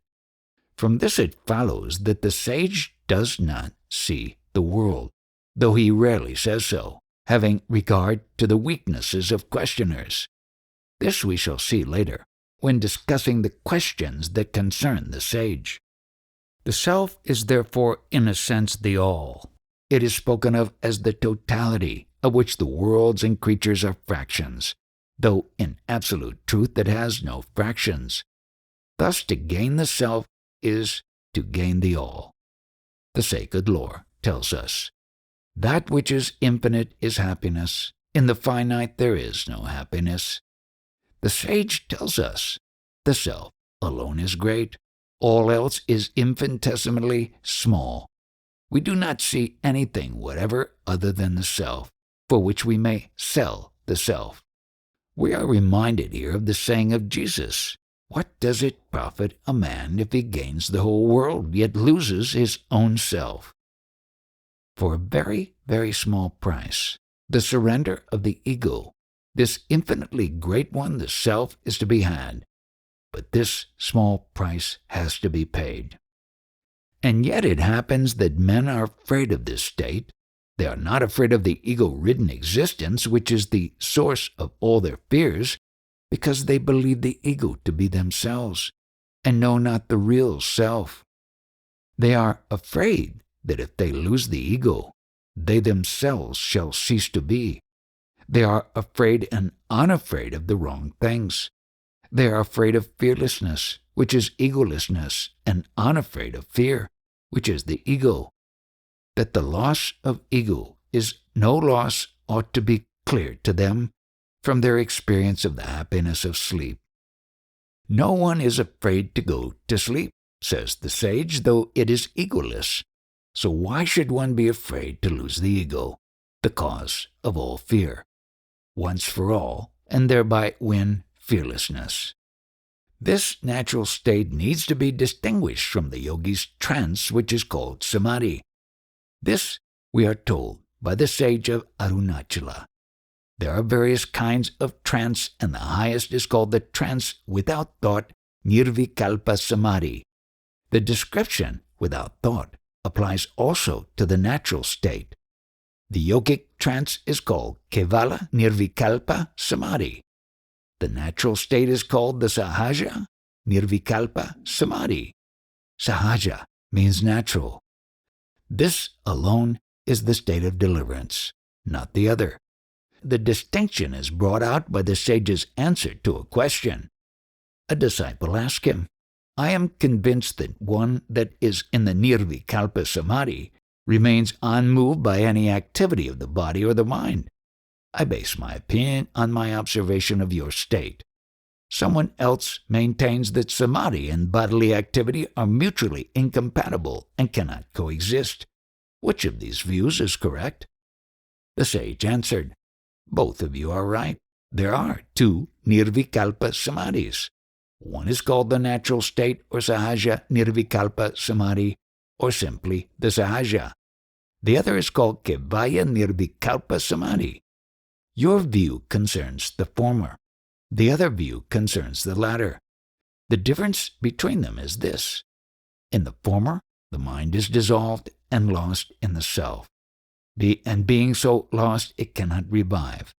From this it follows that the sage does not see the world, though he rarely says so, having regard to the weaknesses of questioners. This we shall see later, when discussing the questions that concern the sage. The self is therefore, in a sense, the all. it is spoken of as the totality, of which the worlds and creatures are fractions, though in absolute truth it has no fractions. Thus to gain the self is to gain the all. The sacred lore tells us, that which is infinite is happiness. In the finite there is no happiness. The sage tells us, the self alone is great. All else is infinitesimally small. We do not see anything whatever other than the self, for which we may sell the self. We are reminded here of the saying of Jesus, "What does it profit a man if he gains the whole world, yet loses his own self?" For a very, very small price, the surrender of the ego, this infinitely great one, the self, is to be had. But this small price has to be paid. And yet it happens that men are afraid of this state. They are not afraid of the ego-ridden existence, which is the source of all their fears, because they believe the ego to be themselves, and know not the real self. They are afraid that if they lose the ego, they themselves shall cease to be. They are afraid and unafraid of the wrong things. They are afraid of fearlessness, which is egolessness, and unafraid of fear, which is the ego. That the loss of ego is no loss ought to be clear to them from their experience of the happiness of sleep. No one is afraid to go to sleep, says the sage, though it is egoless. So why should one be afraid to lose the ego, the cause of all fear, once for all, and thereby win fearlessness? This natural state needs to be distinguished from the yogi's trance, which is called samadhi. This we are told by the sage of Arunachala. There are various kinds of trance, and the highest is called the trance without thought, nirvikalpa samadhi. The description without thought applies also to the natural state. The yogic trance is called kevala nirvikalpa samadhi. The natural state is called the sahaja nirvikalpa samadhi. Sahaja means natural. This alone is the state of deliverance, not the other. The distinction is brought out by the sage's answer to a question. A disciple asked him, "I am convinced that one that is in the nirvikalpa samadhi remains unmoved by any activity of the body or the mind. I base my opinion on my observation of your state. Someone else maintains that samadhi and bodily activity are mutually incompatible and cannot coexist. Which of these views is correct?" The sage answered, "Both of you are right. There are two nirvikalpa samadhis. One is called the natural state or sahaja nirvikalpa samadhi, or simply the sahaja. The other is called kevaya nirvikalpa samadhi. Your view concerns the former. The other view concerns the latter. The difference between them is this. In the former, the mind is dissolved and lost in the self. And being so lost, it cannot revive,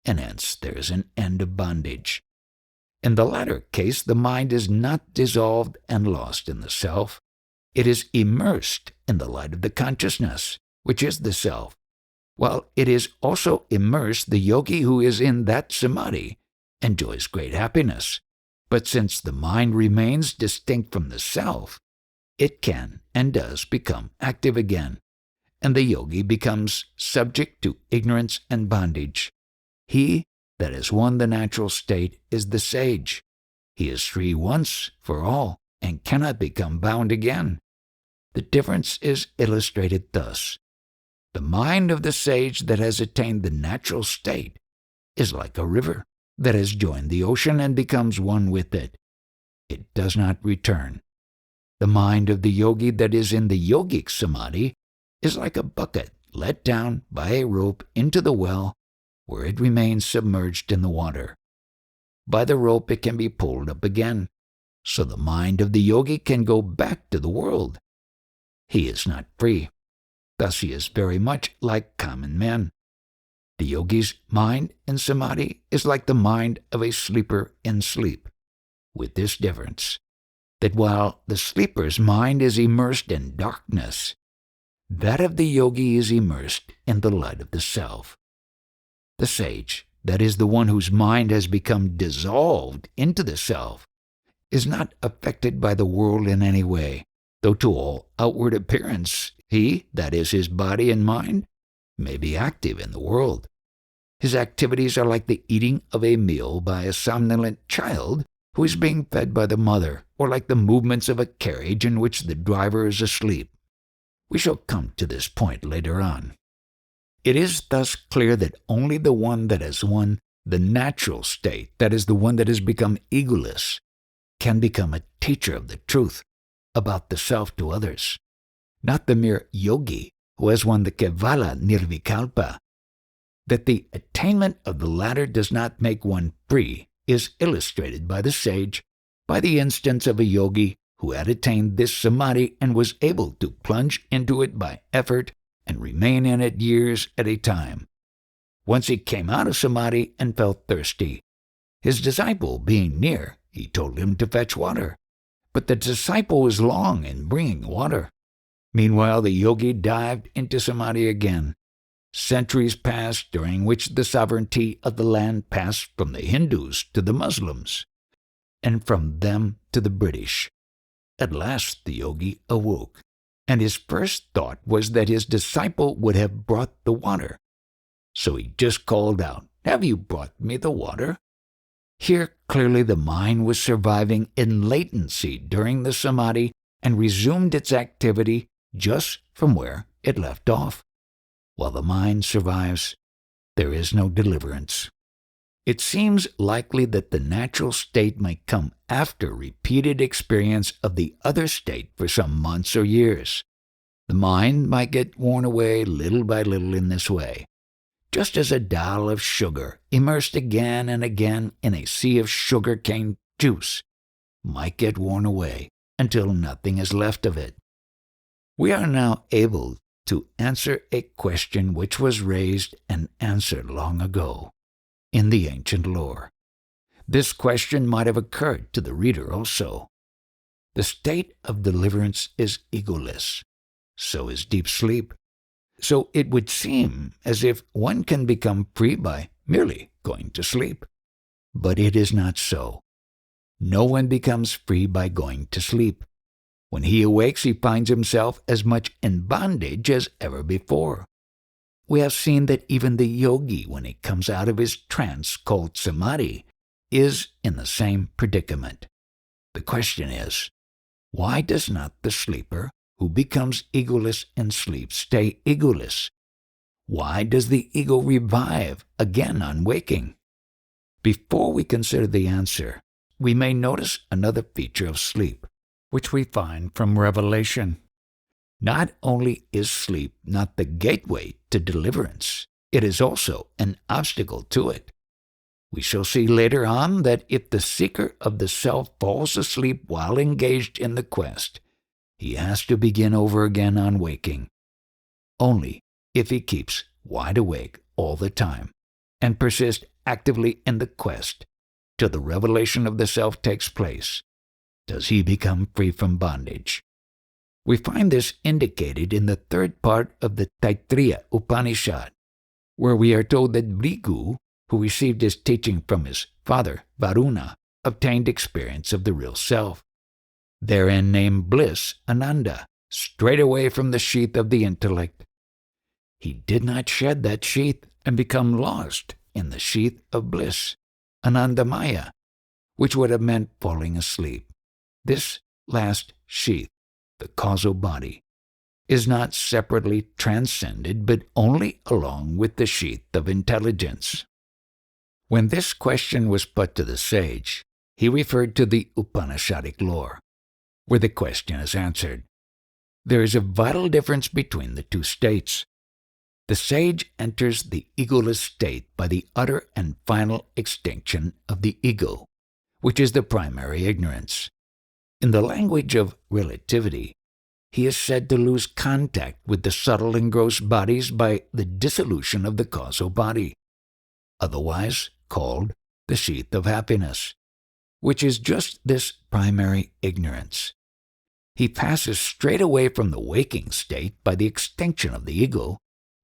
and hence there is an end of bondage. In the latter case, the mind is not dissolved and lost in the self. It is immersed in the light of the consciousness, which is the self. While it is also immersed, the yogi who is in that samadhi enjoys great happiness. But since the mind remains distinct from the self, it can and does become active again, and the yogi becomes subject to ignorance and bondage. He that has won the natural state is the sage. He is free once for all and cannot become bound again. The difference is illustrated thus. The mind of the sage that has attained the natural state is like a river that has joined the ocean and becomes one with it. It does not return. The mind of the yogi that is in the yogic samadhi is like a bucket let down by a rope into the well, where it remains submerged in the water. By the rope it can be pulled up again, so the mind of the yogi can go back to the world. He is not free. Thus he is very much like common men. The yogi's mind in samadhi is like the mind of a sleeper in sleep, with this difference, that while the sleeper's mind is immersed in darkness, That of the yogi is immersed in the light of the self. The sage, that is the one whose mind has become dissolved into the self, is not affected by the world in any way, though to all outward appearance he, that is his body and mind, may be active in the world. His activities are like the eating of a meal by a somnolent child who is being fed by the mother, or like the movements of a carriage in which the driver is asleep. We shall come to this point later on. It is thus clear that only the one that has won the natural state, that is the one that has become egoless, can become a teacher of the truth about the self to others, not the mere yogi who has won the Kevala Nirvikalpa. That the attainment of the latter does not make one free is illustrated by the sage by the instance of a yogi who had attained this samadhi and was able to plunge into it by effort and remain in it years at a time. Once he came out of samadhi and felt thirsty. His disciple being near, he told him to fetch water, but the disciple was long in bringing water. Meanwhile the yogi dived into samadhi again. Centuries passed, during which the sovereignty of the land passed from the Hindus to the Muslims, and from them to the British. At last the yogi awoke, and his first thought was that his disciple would have brought the water. So he just called out, "Have you brought me the water?" Here clearly the mind was surviving in latency during the samadhi and resumed its activity just from where it left off. While the mind survives, there is no deliverance. It seems likely that the natural state might come after repeated experience of the other state for some months or years. The mind might get worn away little by little in this way, just as a doll of sugar, immersed again and again in a sea of sugar cane juice, might get worn away until nothing is left of it. We are now able to answer a question which was raised and answered long ago in the ancient lore. This question might have occurred to the reader also. The state of deliverance is egoless. So is deep sleep. So it would seem as if one can become free by merely going to sleep. But it is not so. No one becomes free by going to sleep. When he awakes, he finds himself as much in bondage as ever before. We have seen that even the yogi, when he comes out of his trance called samadhi, is in the same predicament. The question is, why does not the sleeper who becomes egoless in sleep stay egoless? Why does the ego revive again on waking? Before we consider the answer, we may notice another feature of sleep, which we find from Revelation. Not only is sleep not the gateway to deliverance, it is also an obstacle to it. We shall see later on that if the seeker of the self falls asleep while engaged in the quest, he has to begin over again on waking. Only if he keeps wide awake all the time and persists actively in the quest till the revelation of the self takes place, does he become free from bondage. We find this indicated in the third part of the Taittiriya Upanishad, where we are told that Bhrigu, who received his teaching from his father Varuna, obtained experience of the real self. Therein named bliss Ananda, straight away from the sheath of the intellect. He did not shed that sheath and become lost in the sheath of bliss, Anandamaya, which would have meant falling asleep. This last sheath, the causal body, is not separately transcended, but only along with the sheath of intelligence. When this question was put to the sage, he referred to the Upanishadic lore, where the question is answered. There is a vital difference between the two states. The sage enters the egoless state by the utter and final extinction of the ego, which is the primary ignorance. In the language of relativity, he is said to lose contact with the subtle and gross bodies by the dissolution of the causal body, otherwise called the sheath of happiness, which is just this primary ignorance. he passes straight away from the waking state by the extinction of the ego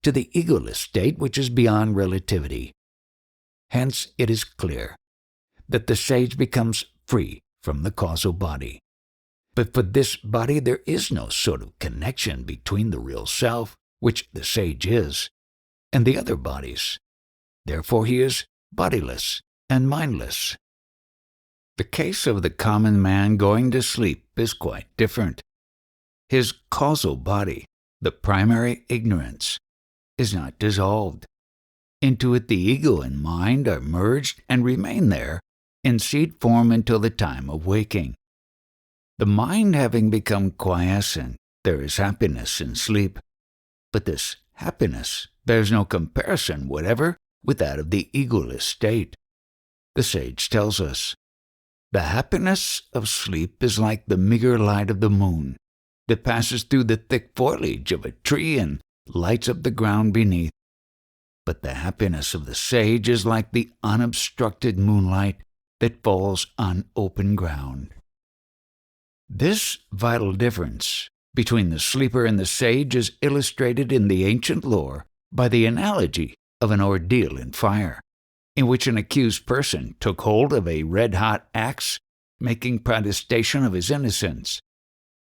to the egoless state which is beyond relativity. Hence it is clear that the sage becomes free from the causal body. But for this body there is no sort of connection between the real self, which the sage is, and the other bodies. Therefore he is bodiless and mindless. The case of the common man going to sleep is quite different. His causal body, the primary ignorance, is not dissolved. Into it the ego and mind are merged and remain there in seed form until the time of waking. The mind having become quiescent, there is happiness in sleep. But this happiness bears no comparison whatever with that of the egoless state. The sage tells us, the happiness of sleep is like the meager light of the moon that passes through the thick foliage of a tree and lights up the ground beneath. But the happiness of the sage is like the unobstructed moonlight that falls on open ground. This vital difference between the sleeper and the sage is illustrated in the ancient lore by the analogy of an ordeal in fire, in which an accused person took hold of a red-hot axe, making protestation of his innocence.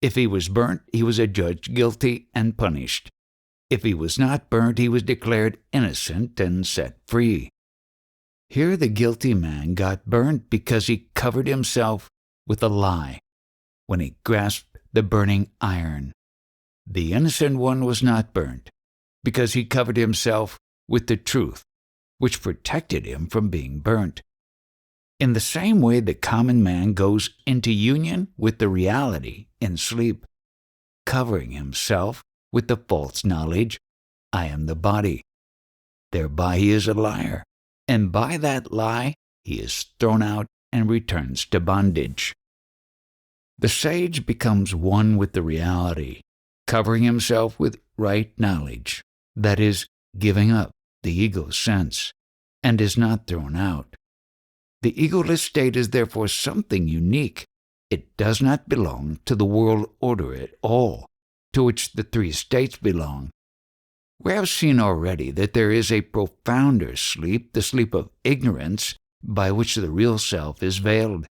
If he was burnt, he was adjudged guilty and punished. If he was not burnt, he was declared innocent and set free. Here the guilty man got burnt because he covered himself with a lie when he grasped the burning iron. The innocent one was not burnt because he covered himself with the truth, which protected him from being burnt. In the same way, the common man goes into union with the reality in sleep, covering himself with the false knowledge, I am the body. Thereby he is a liar, and by that lie he is thrown out and returns to bondage. The sage becomes one with the reality, covering himself with right knowledge, that is, giving up the ego sense, and is not thrown out. The egoless state is therefore something unique. It does not belong to the world order at all, to which the three states belong. We have seen already that there is a profounder sleep, the sleep of ignorance, by which the real self is veiled,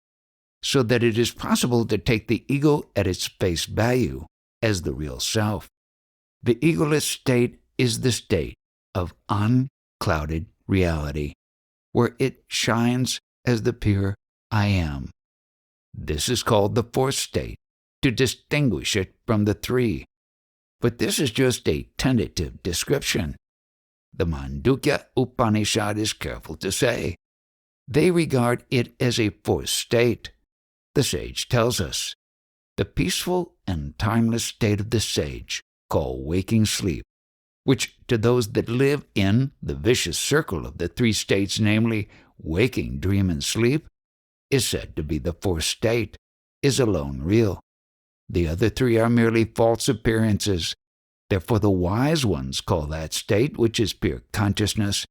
so that it is possible to take the ego at its face value as the real self. The egoless state is the state of unclouded reality, where it shines as the pure I am. This is called the fourth state, to distinguish it from the three. But this is just a tentative description. The Mandukya Upanishad is careful to say, they regard it as a fourth state. The sage tells us, the peaceful and timeless state of the sage, called waking sleep, which to those that live in the vicious circle of the three states, namely waking, dream, and sleep, is said to be the fourth state, is alone real. The other three are merely false appearances. Therefore the wise ones call that state, which is pure consciousness,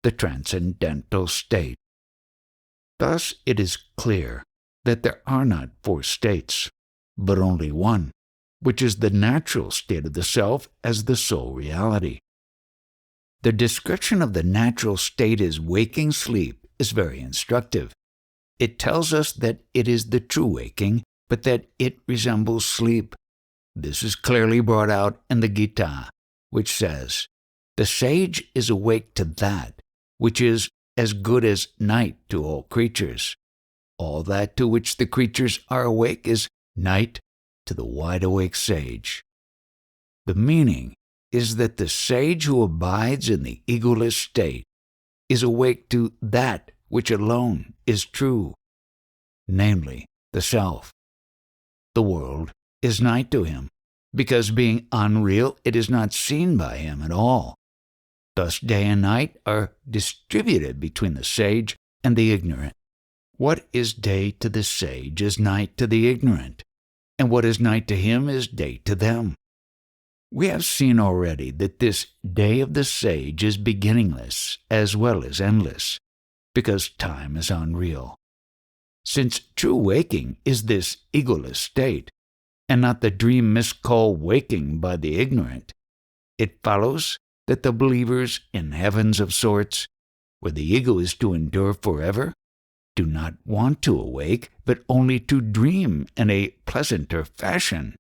the transcendental state. Thus it is clear that there are not four states, but only one, which is the natural state of the self as the sole reality. The description of the natural state as waking sleep is very instructive. It tells us that it is the true waking, but that it resembles sleep. This is clearly brought out in the Gita, which says, the sage is awake to that which is as good as night to all creatures. All that to which the creatures are awake is night to the wide-awake sage. The meaning is that the sage who abides in the egoless state is awake to that which alone is true, namely the self. The world is night to him, because being unreal, it is not seen by him at all. Thus day and night are distributed between the sage and the ignorant. What is day to the sage is night to the ignorant, and what is night to him is day to them. We have seen already that this day of the sage is beginningless as well as endless, because time is unreal. Since true waking is this egoless state, and not the dream miscalled waking by the ignorant, it follows that the believers in heavens of sorts, where the ego is to endure forever, do not want to awake, but only to dream in a pleasanter fashion.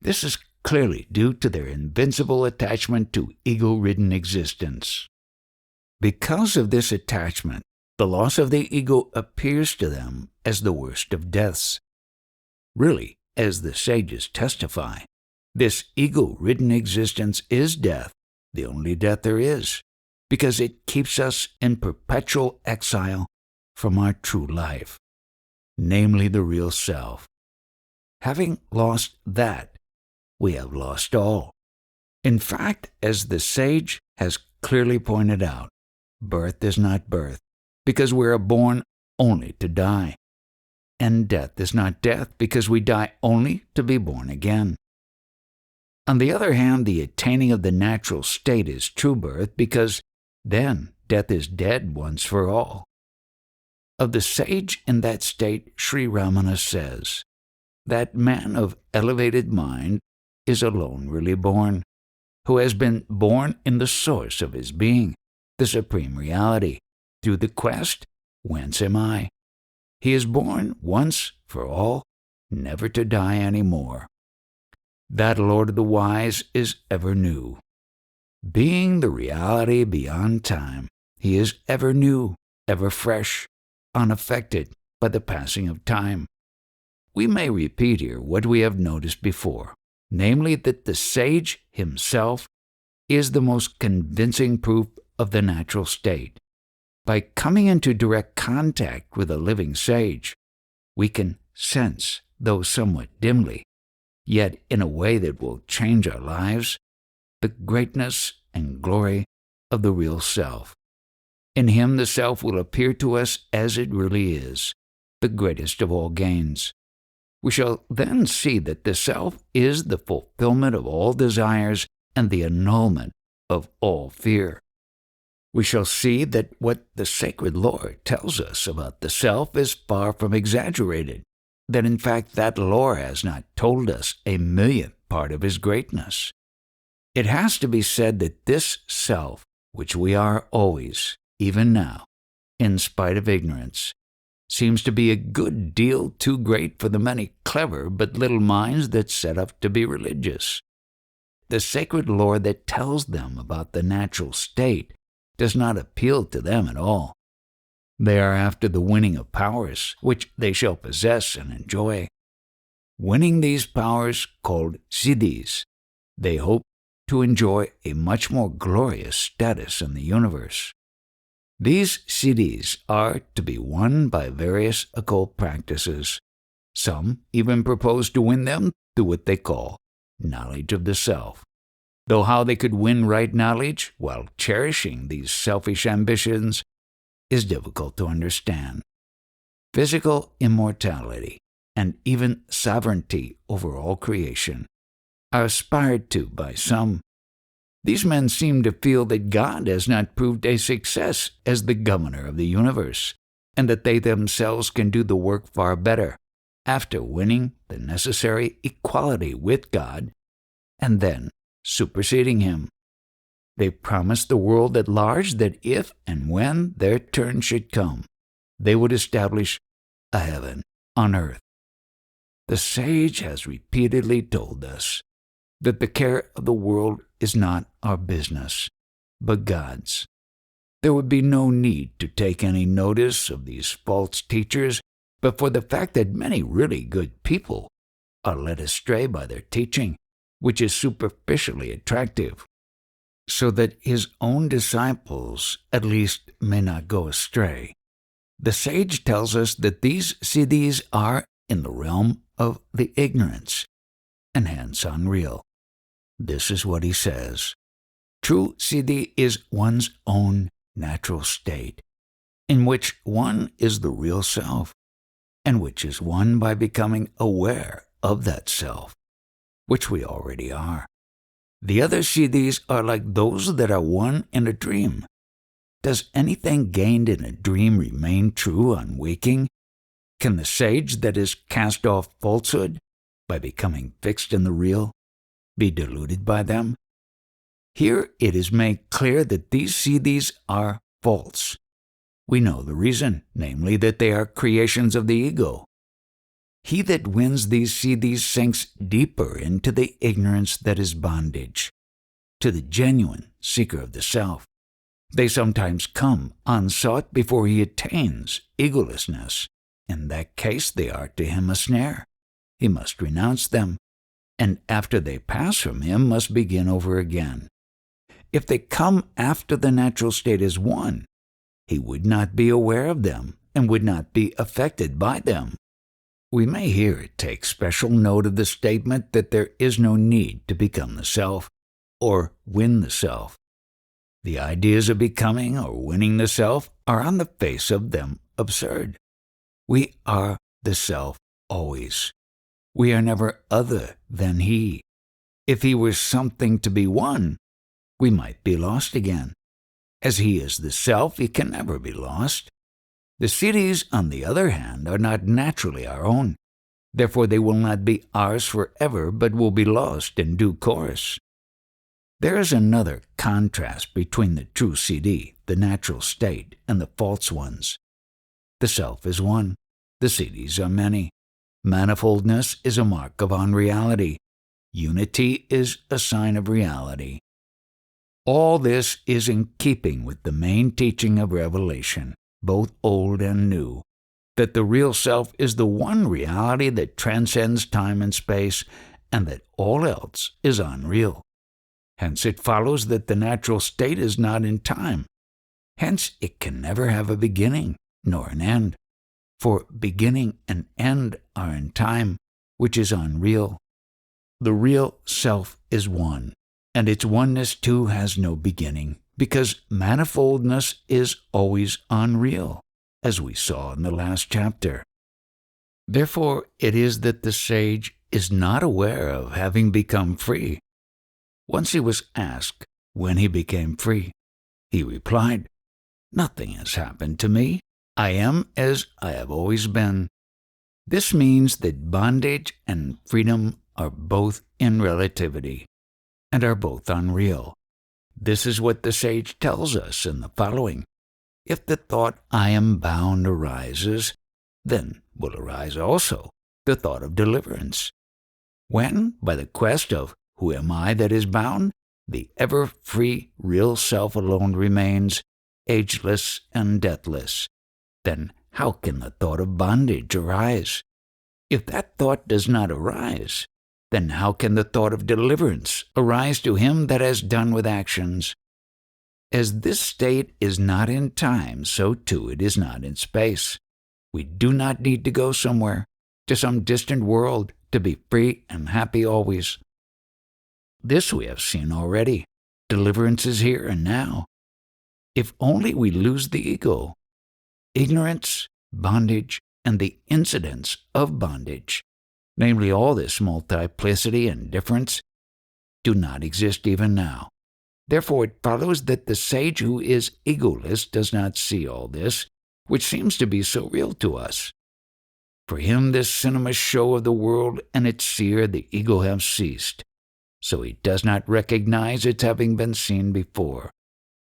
This is clearly due to their invincible attachment to ego-ridden existence. Because of this attachment, the loss of the ego appears to them as the worst of deaths. Really, as the sages testify, this ego-ridden existence is death, the only death there is, because it keeps us in perpetual exile from our true life, namely the real self. Having lost that, we have lost all. In fact, as the sage has clearly pointed out, birth is not birth, because we are born only to die. And death is not death, because we die only to be born again. On the other hand, the attaining of the natural state is true birth, because then death is dead once for all. Of the sage in that state, Sri Ramana says, that man of elevated mind is alone really born, who has been born in the source of his being, the supreme reality, through the quest, whence am I? He is born once for all, never to die any more. That Lord of the wise is ever new. Being the reality beyond time, he is ever new, ever fresh, unaffected by the passing of time. We may repeat here what we have noticed before, namely that the sage himself is the most convincing proof of the natural state. By coming into direct contact with a living sage, we can sense, though somewhat dimly, yet in a way that will change our lives, the greatness and glory of the real self. In him the self will appear to us as it really is, the greatest of all gains. We shall then see that the self is the fulfillment of all desires and the annulment of all fear. We shall see that what the sacred lore tells us about the self is far from exaggerated, that in fact that lore has not told us a millionth part of his greatness. It has to be said that this self, which we are always, even now, in spite of ignorance, seems to be a good deal too great for the many clever but little minds that set up to be religious. The sacred lore that tells them about the natural state does not appeal to them at all. They are after the winning of powers, which they shall possess and enjoy. Winning these powers, called siddhis, they hope to enjoy a much more glorious status in the universe. These siddhis are to be won by various occult practices. Some even propose to win them through what they call knowledge of the self. Though how they could win right knowledge while cherishing these selfish ambitions is difficult to understand. Physical immortality and even sovereignty over all creation are aspired to by some. These men seem to feel that God has not proved a success as the governor of the universe, and that they themselves can do the work far better after winning the necessary equality with God and then superseding him. They promised the world at large that if and when their turn should come, they would establish a heaven on earth. The sage has repeatedly told us that the care of the world is not our business, but God's. There would be no need to take any notice of these false teachers, but for the fact that many really good people are led astray by their teaching, which is superficially attractive, so that his own disciples at least may not go astray. The sage tells us that these siddhis are in the realm of the ignorance, and hence unreal. This is what he says. True siddhi is one's own natural state, in which one is the real self, and which is won by becoming aware of that self, which we already are. The other siddhis are like those that are won in a dream. Does anything gained in a dream remain true on waking? Can the sage that has cast off falsehood by becoming fixed in the real, be deluded by them? Here it is made clear that these siddhis are false. We know the reason, namely that they are creations of the ego. He that wins these siddhis sinks deeper into the ignorance that is bondage. To the genuine seeker of the self, they sometimes come unsought before he attains egolessness. In that case, they are to him a snare. He must renounce them, and after they pass from him, must begin over again. If they come after the natural state is won, he would not be aware of them and would not be affected by them. We may here take special note of the statement that there is no need to become the self or win the self. The ideas of becoming or winning the self are on the face of them absurd. We are the self always. We are never other than he. If he were something to be won, we might be lost again. As he is the self, he can never be lost. The siddhis, on the other hand, are not naturally our own. Therefore they will not be ours forever, but will be lost in due course. There is another contrast between the true siddhi, the natural state, and the false ones. The self is one. The siddhis are many. Manifoldness is a mark of unreality. Unity is a sign of reality. All this is in keeping with the main teaching of revelation, both old and new, that the real self is the one reality that transcends time and space, and that all else is unreal. Hence it follows that the natural state is not in time. Hence it can never have a beginning nor an end. For beginning and end are in time, which is unreal. The real self is one, and its oneness too has no beginning, because manifoldness is always unreal, as we saw in the last chapter. Therefore it is that the sage is not aware of having become free. Once he was asked when he became free. He replied, "Nothing has happened to me. I am as I have always been." This means that bondage and freedom are both in relativity and are both unreal. This is what the sage tells us in the following. If the thought "I am bound" arises, then will arise also the thought of deliverance. When, by the quest of "Who am I that is bound?" the ever-free real self alone remains, ageless and deathless, then how can the thought of bondage arise? If that thought does not arise, then how can the thought of deliverance arise to him that has done with actions? As this state is not in time, so too it is not in space. We do not need to go somewhere, to some distant world, to be free and happy always. This we have seen already. Deliverance is here and now. If only we lose the ego, ignorance, bondage, and the incidents of bondage, namely all this multiplicity and difference, do not exist even now. Therefore it follows that the sage who is egoless does not see all this, which seems to be so real to us. For him this cinema show of the world and its seer, the ego, have ceased, so he does not recognize its having been seen before.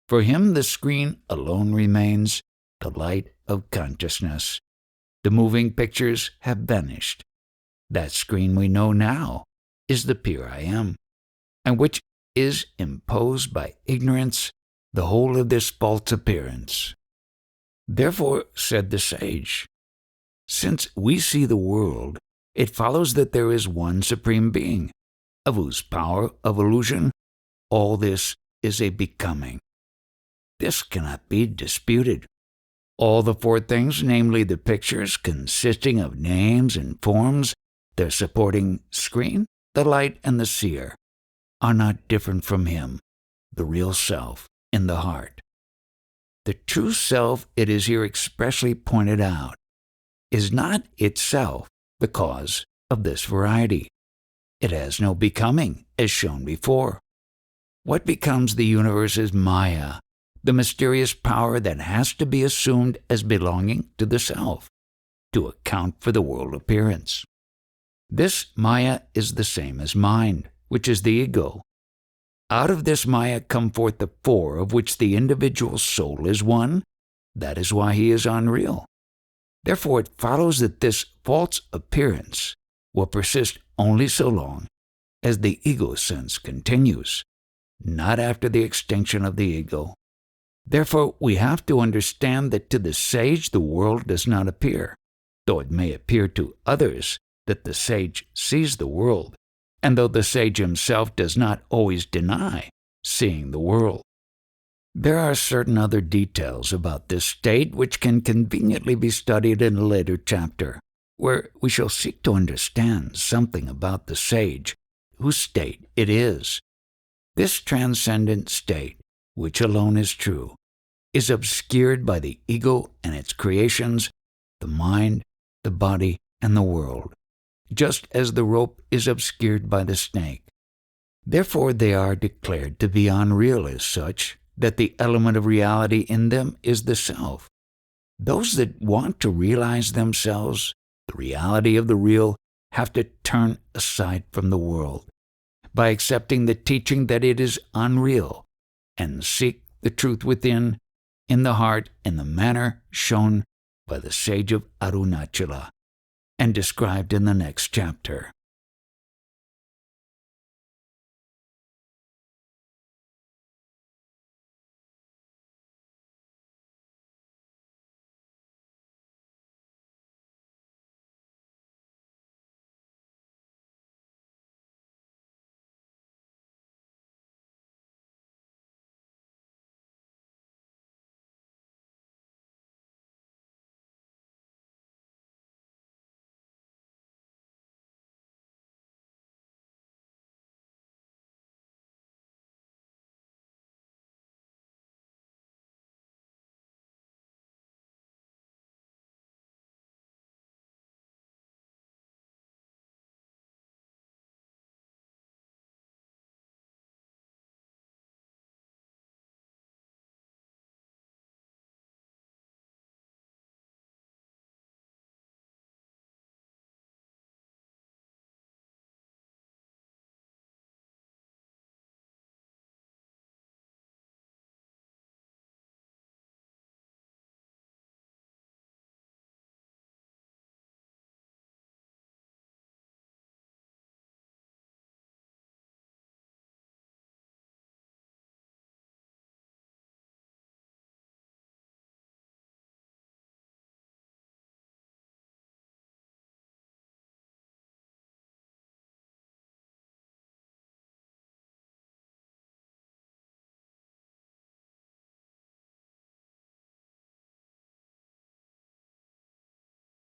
For him the screen alone remains, the light of consciousness. The moving pictures have vanished. That screen we know now is the pure I am, and which is imposed by ignorance, the whole of this false appearance. Therefore, said the sage, since we see the world, it follows that there is one supreme being, of whose power of illusion all this is a becoming. This cannot be disputed. All the four things, namely the pictures consisting of names and forms, their supporting screen, the light, and the seer, are not different from him, the real self, in the heart. The true self, it is here expressly pointed out, is not itself the cause of this variety. It has no becoming, as shown before. What becomes the universe is Maya, the mysterious power that has to be assumed as belonging to the self, to account for the world appearance. This Maya is the same as mind, which is the ego. Out of this Maya come forth the four, of which the individual soul is one. That is why he is unreal. Therefore it follows that this false appearance will persist only so long as the ego sense continues, not after the extinction of the ego. Therefore we have to understand that to the sage the world does not appear, though it may appear to others that the sage sees the world, and though the sage himself does not always deny seeing the world. There are certain other details about this state which can conveniently be studied in a later chapter, where we shall seek to understand something about the sage, whose state it is. This transcendent state, which alone is true, is obscured by the ego and its creations, the mind, the body, and the world, just as the rope is obscured by the snake. Therefore they are declared to be unreal as such, that the element of reality in them is the self. Those that want to realize themselves, the reality of the real, have to turn aside from the world by accepting the teaching that it is unreal and seek the truth within, in the heart, in the manner shown by the sage of Arunachala and described in the next chapter.